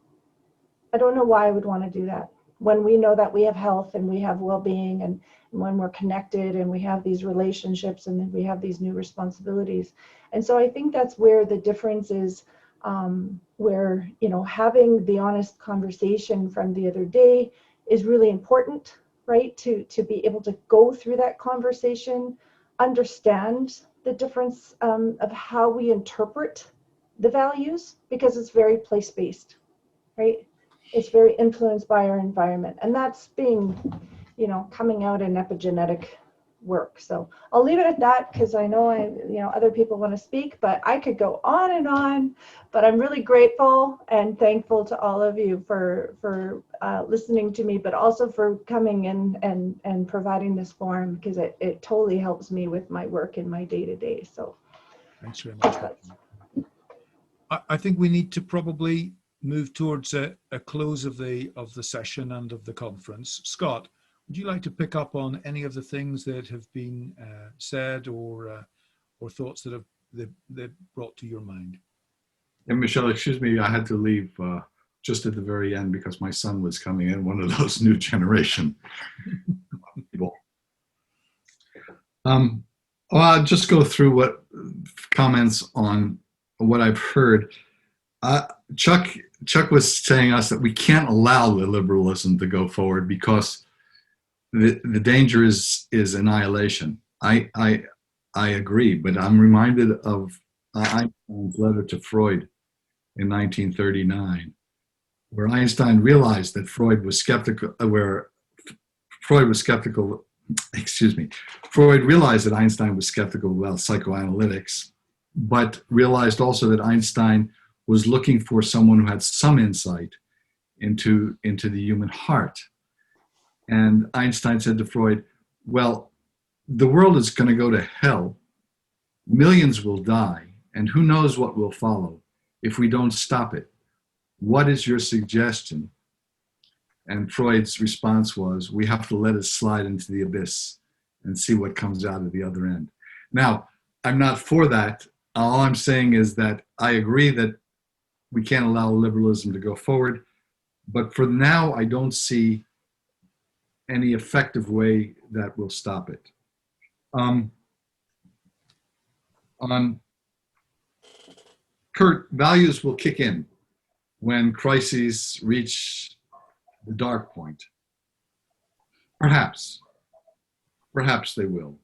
I don't know why I would want to do that when we know that we have health and we have well-being, and when we're connected and we have these relationships and then we have these new responsibilities. And so I think that's where the difference is, where, having the honest conversation from the other day is really important, right? To be able to go through that conversation, understand the difference of how we interpret the values, because it's very place-based, right? It's very influenced by our environment, and that's being, coming out in epigenetic work. So I'll leave it at that, because I know other people want to speak, but I could go on and on. But I'm really grateful and thankful to all of you for listening to me, but also for coming in and providing this forum, because it totally helps me with my work in my day-to-day. So Thanks very much. I think we need to probably move towards a close of the session and of the conference. Scott, would you like to pick up on any of the things that have been said, or thoughts that they've brought to your mind? And Michelle, excuse me, I had to leave just at the very end because my son was coming in, one of those new generation people. Well, I'll just go through what comments on what I've heard. Chuck was saying us that we can't allow the liberalism to go forward because the danger is annihilation. I agree, but I'm reminded of Einstein's letter to Freud in 1939, where Einstein realized that Freud was skeptical. Freud realized that Einstein was skeptical about psychoanalytics, but realized also that Einstein was looking for someone who had some insight into the human heart. And Einstein said to Freud, well, the world is going to go to hell. Millions will die, and who knows what will follow if we don't stop it. What is your suggestion? And Freud's response was, we have to let it slide into the abyss and see what comes out of the other end. Now, I'm not for that. All I'm saying is that I agree that we can't allow liberalism to go forward, but for now, I don't see any effective way that will stop it. On Kurt, values will kick in when crises reach the dark point. Perhaps they will.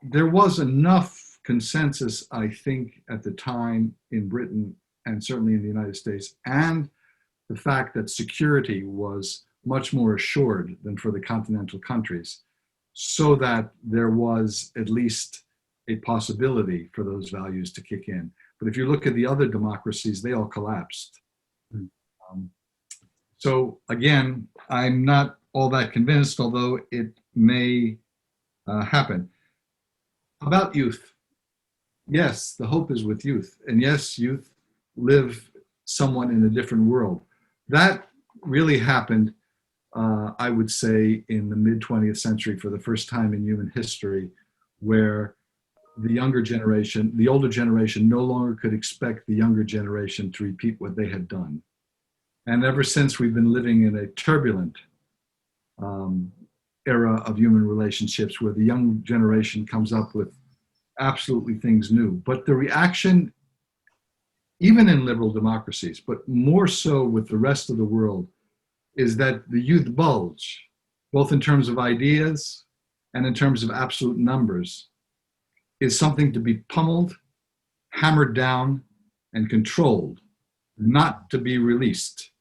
There was enough consensus, I think, at the time in Britain and certainly in the United States, and the fact that security was much more assured than for the continental countries, so that there was at least a possibility for those values to kick in. But if you look at the other democracies, they all collapsed. So again, I'm not all that convinced, although it may happen. About youth. Yes, the hope is with youth. And yes, youth live somewhat in a different world. That really happened, I would say, in the mid-20th century for the first time in human history, where the younger generation, the older generation, no longer could expect the younger generation to repeat what they had done. And ever since, we've been living in a turbulent era of human relationships where the young generation comes up with absolutely things new. But the reaction, even in liberal democracies, but more so with the rest of the world, is that the youth bulge, both in terms of ideas and in terms of absolute numbers, is something to be pummeled, hammered down, and controlled, not to be released.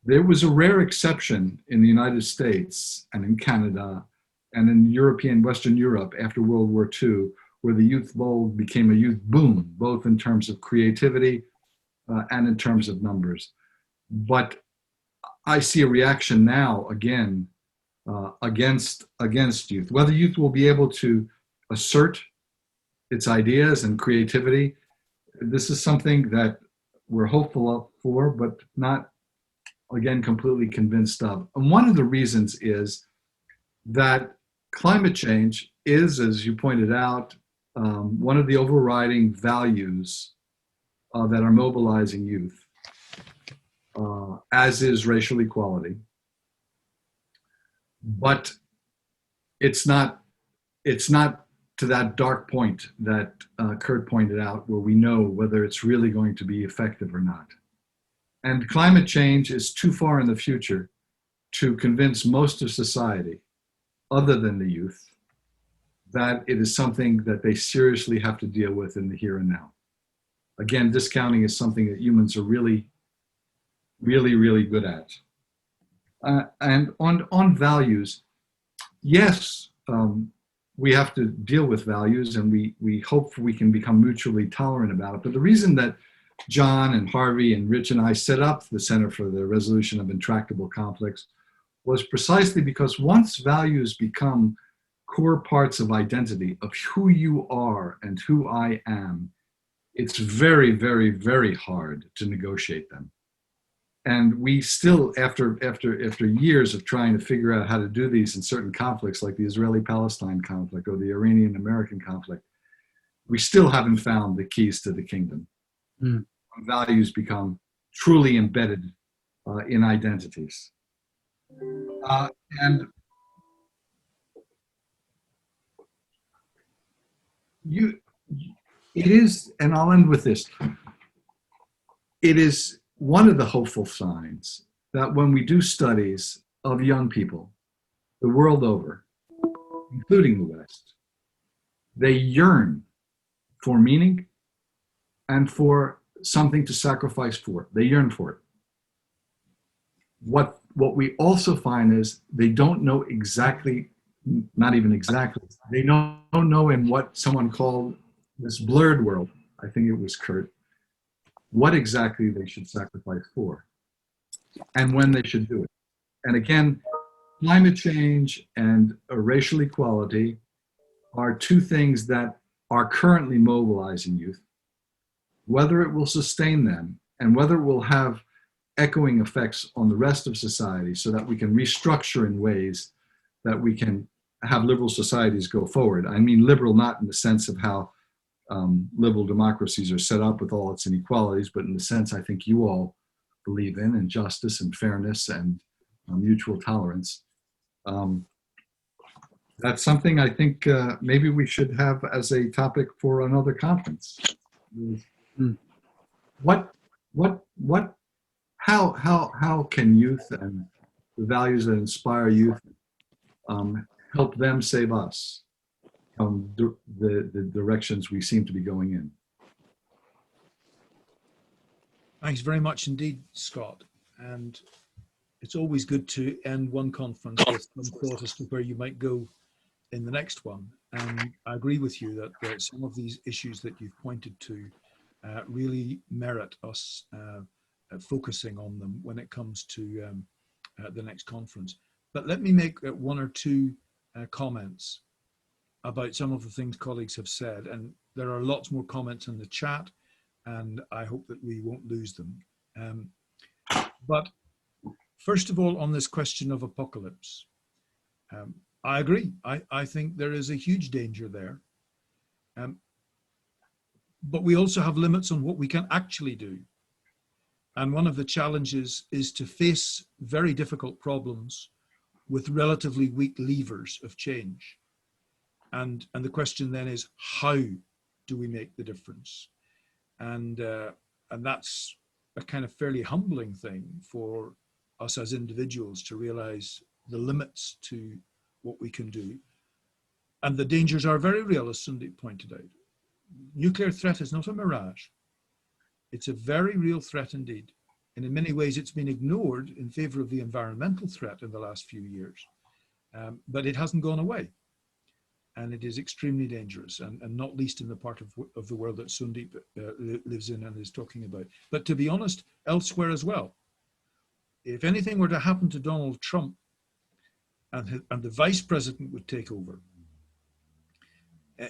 There was a rare exception in the United States and in Canada and in Western Europe after World War II, where the youth bulge became a youth boom, both in terms of creativity and in terms of numbers. But I see a reaction now again against youth. Whether youth will be able to assert its ideas and creativity, this is something that we're hopeful for, but not, again, completely convinced of. And one of the reasons is that climate change is, as you pointed out, one of the overriding values that are mobilizing youth, as is racial equality. But it's not to that dark point that Kurt pointed out, where we know whether it's really going to be effective or not. And climate change is too far in the future to convince most of society, other than the youth, that it is something that they seriously have to deal with in the here and now. Again, discounting is something that humans are really, really, really good at. And on values, yes, we have to deal with values, and we hope we can become mutually tolerant about it. But the reason that John and Harvey and Rich and I set up the Center for the Resolution of Intractable Conflicts was precisely because once values become core parts of identity, of who you are and who I am, it's very, very, very hard to negotiate them. And we still, after years of trying to figure out how to do these in certain conflicts, like the Israeli-Palestine conflict or the Iranian-American conflict, we still haven't found the keys to the kingdom. Values become truly embedded in identities. And it is, and I'll end with this, it is one of the hopeful signs that when we do studies of young people the world over, including the West, they yearn for meaning and for something to sacrifice for. They yearn for it. What we also find is they don't know exactly, not even exactly, they don't know in what someone called this blurred world, I think it was Kurt, what exactly they should sacrifice for and when they should do it. And again, climate change and racial equality are two things that are currently mobilizing youth. Whether it will sustain them and whether it will have echoing effects on the rest of society so that we can restructure in ways that we can have liberal societies go forward. I mean liberal not in the sense of how liberal democracies are set up with all its inequalities, but in the sense I think you all believe in justice and fairness and mutual tolerance. That's something I think maybe we should have as a topic for another conference. How can youth and the values that inspire youth help them save us from the directions we seem to be going in? Thanks very much indeed, Scott. And it's always good to end one conference with some thought as to where you might go in the next one. And I agree with you that some of these issues that you've pointed to really merit us focusing on them when it comes to the next conference. But let me make one or two comments. about some of the things colleagues have said, and there are lots more comments in the chat, and I hope that we won't lose them. But first of all, on this question of apocalypse, I agree. I think there is a huge danger there. But we also have limits on what we can actually do. And one of the challenges is to face very difficult problems with relatively weak levers of change. And the question then is, how do we make the difference? And that's a kind of fairly humbling thing for us as individuals to realize the limits to what we can do. And the dangers are very real, as Sundeep pointed out. Nuclear threat is not a mirage. It's a very real threat indeed. And in many ways, it's been ignored in favor of the environmental threat in the last few years. But it hasn't gone away. And it is extremely dangerous, and not least in the part of the world that Sundeep lives in and is talking about. But to be honest, elsewhere as well. If anything were to happen to Donald Trump and the vice president would take over,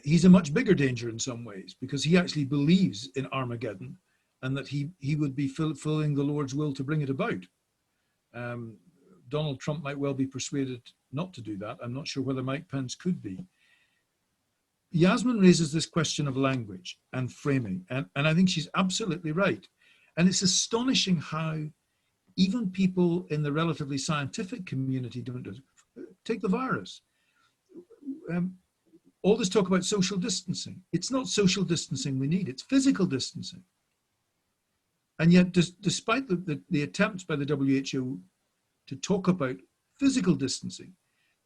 he's a much bigger danger in some ways, because he actually believes in Armageddon and that he would be fulfilling the Lord's will to bring it about. Donald Trump might well be persuaded not to do that. I'm not sure whether Mike Pence could be. Yasmin raises this question of language and framing, and I think she's absolutely right. And it's astonishing how even people in the relatively scientific community don't do it. Take the virus. All this talk about social distancing. It's not social distancing we need, it's physical distancing. And yet, despite the attempts by the WHO to talk about physical distancing,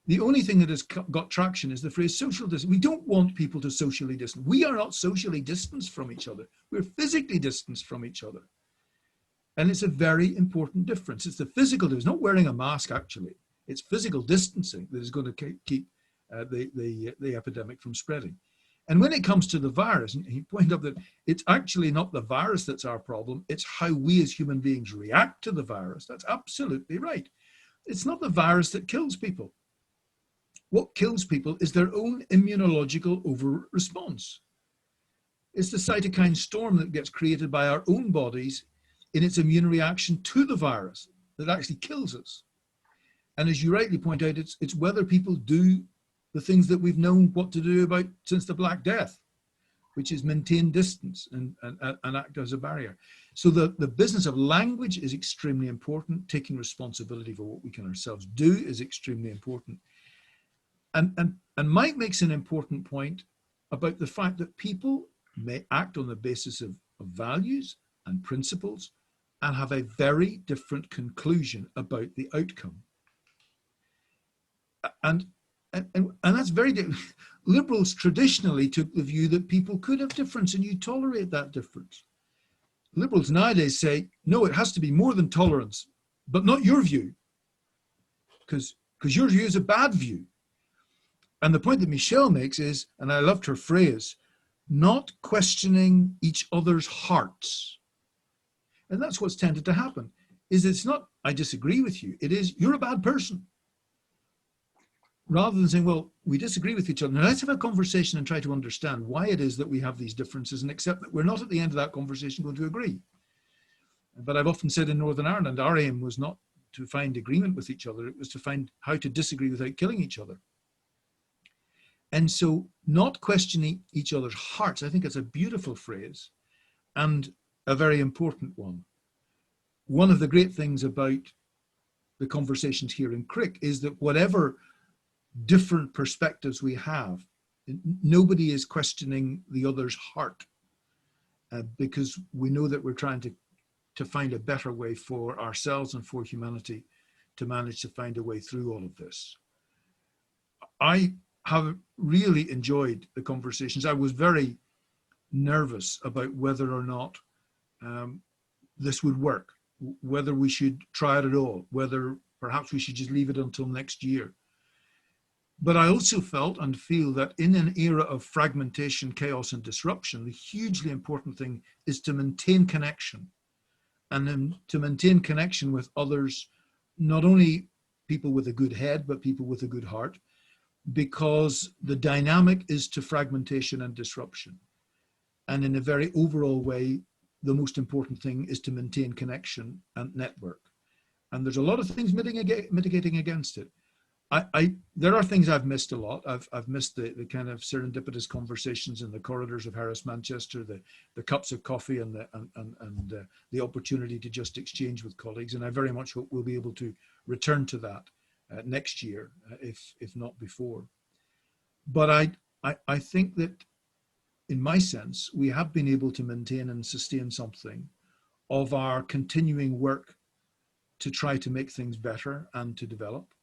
the only thing that has got traction is the phrase social distancing. We don't want people to socially distance. We are not socially distanced from each other. We're physically distanced from each other. And it's a very important difference. It's the physical, it's not wearing a mask actually. It's physical distancing that is going to keep the epidemic from spreading. And when it comes to the virus, and he pointed out that it's actually not the virus that's our problem, it's how we as human beings react to the virus. That's absolutely right. It's not the virus that kills people. What kills people is their own immunological over-response. It's the cytokine storm that gets created by our own bodies in its immune reaction to the virus that actually kills us. And as you rightly point out, it's whether people do the things that we've known what to do about since the Black Death, which is maintain distance and act as a barrier. So the business of language is extremely important. Taking responsibility for what we can ourselves do is extremely important. And Mike makes an important point about the fact that people may act on the basis of values and principles and have a very different conclusion about the outcome. And that's very different. Liberals traditionally took the view that people could have difference and you tolerate that difference. Liberals nowadays say, no, it has to be more than tolerance, but not your view, because your view is a bad view. And the point that Michelle makes is, and I loved her phrase, not questioning each other's hearts. And that's what's tended to happen, is it's not, I disagree with you, it is, you're a bad person. Rather than saying, well, we disagree with each other. Now let's have a conversation and try to understand why it is that we have these differences and accept that we're not at the end of that conversation going to agree. But I've often said in Northern Ireland, our aim was not to find agreement with each other, it was to find how to disagree without killing each other. And so not questioning each other's hearts, I think it's a beautiful phrase and a very important one. One of the great things about the conversations here in Crick is that whatever different perspectives we have, nobody is questioning the other's heart because we know that we're trying to find a better way for ourselves and for humanity to manage to find a way through all of this. I have really enjoyed the conversations. I was very nervous about whether or not this would work, whether we should try it at all, whether perhaps we should just leave it until next year. But I also felt and feel that in an era of fragmentation, chaos, and disruption, the hugely important thing is to maintain connection. And then to maintain connection with others, not only people with a good head, but people with a good heart, because the dynamic is to fragmentation and disruption. And in a very overall way, the most important thing is to maintain connection and network. And there's a lot of things mitigating against it. There are things I've missed a lot. I've missed the kind of serendipitous conversations in the corridors of Harris Manchester, the cups of coffee and the opportunity to just exchange with colleagues. And I very much hope we'll be able to return to that next year, if not before. But I think that, in my sense, we have been able to maintain and sustain something of our continuing work to try to make things better and to develop.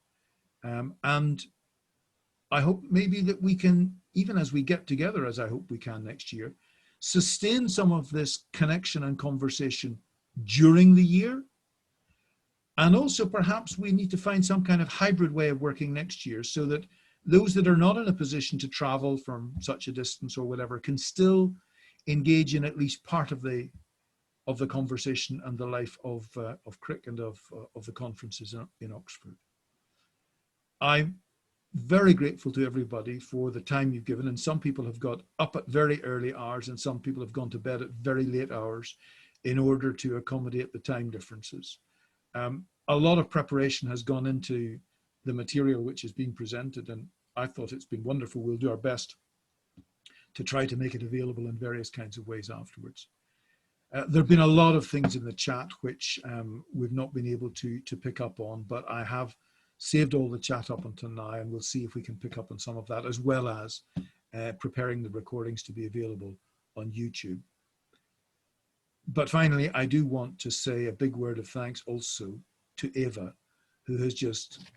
And I hope maybe that we can, even as we get together, as I hope we can next year, sustain some of this connection and conversation during the year. And also perhaps we need to find some kind of hybrid way of working next year so that those that are not in a position to travel from such a distance or whatever can still engage in at least part of the conversation and the life of CRIC and of the conferences in Oxford. I'm very grateful to everybody for the time you've given, and some people have got up at very early hours and some people have gone to bed at very late hours in order to accommodate the time differences. A lot of preparation has gone into the material which is being presented, and I thought it's been wonderful. We'll do our best to try to make it available in various kinds of ways afterwards. There have been a lot of things in the chat which we've not been able to pick up on, but I have saved all the chat up until now, and we'll see if we can pick up on some of that, as well as preparing the recordings to be available on YouTube. But finally, I do want to say a big word of thanks also to Eva, who has just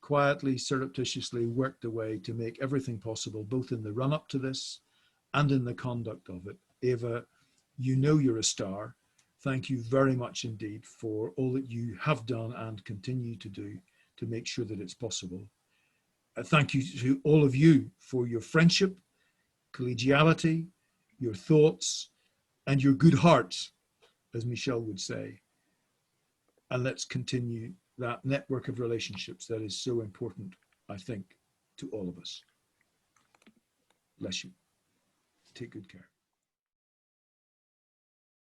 quietly, surreptitiously worked away to make everything possible, both in the run-up to this and in the conduct of it. Eva, you know you're a star. Thank you very much indeed for all that you have done and continue to do to make sure that it's possible. Thank you to all of you for your friendship, collegiality, your thoughts, and your good hearts, as Michelle would say. And let's continue that network of relationships that is so important, I think, to all of us. Bless you. Take good care.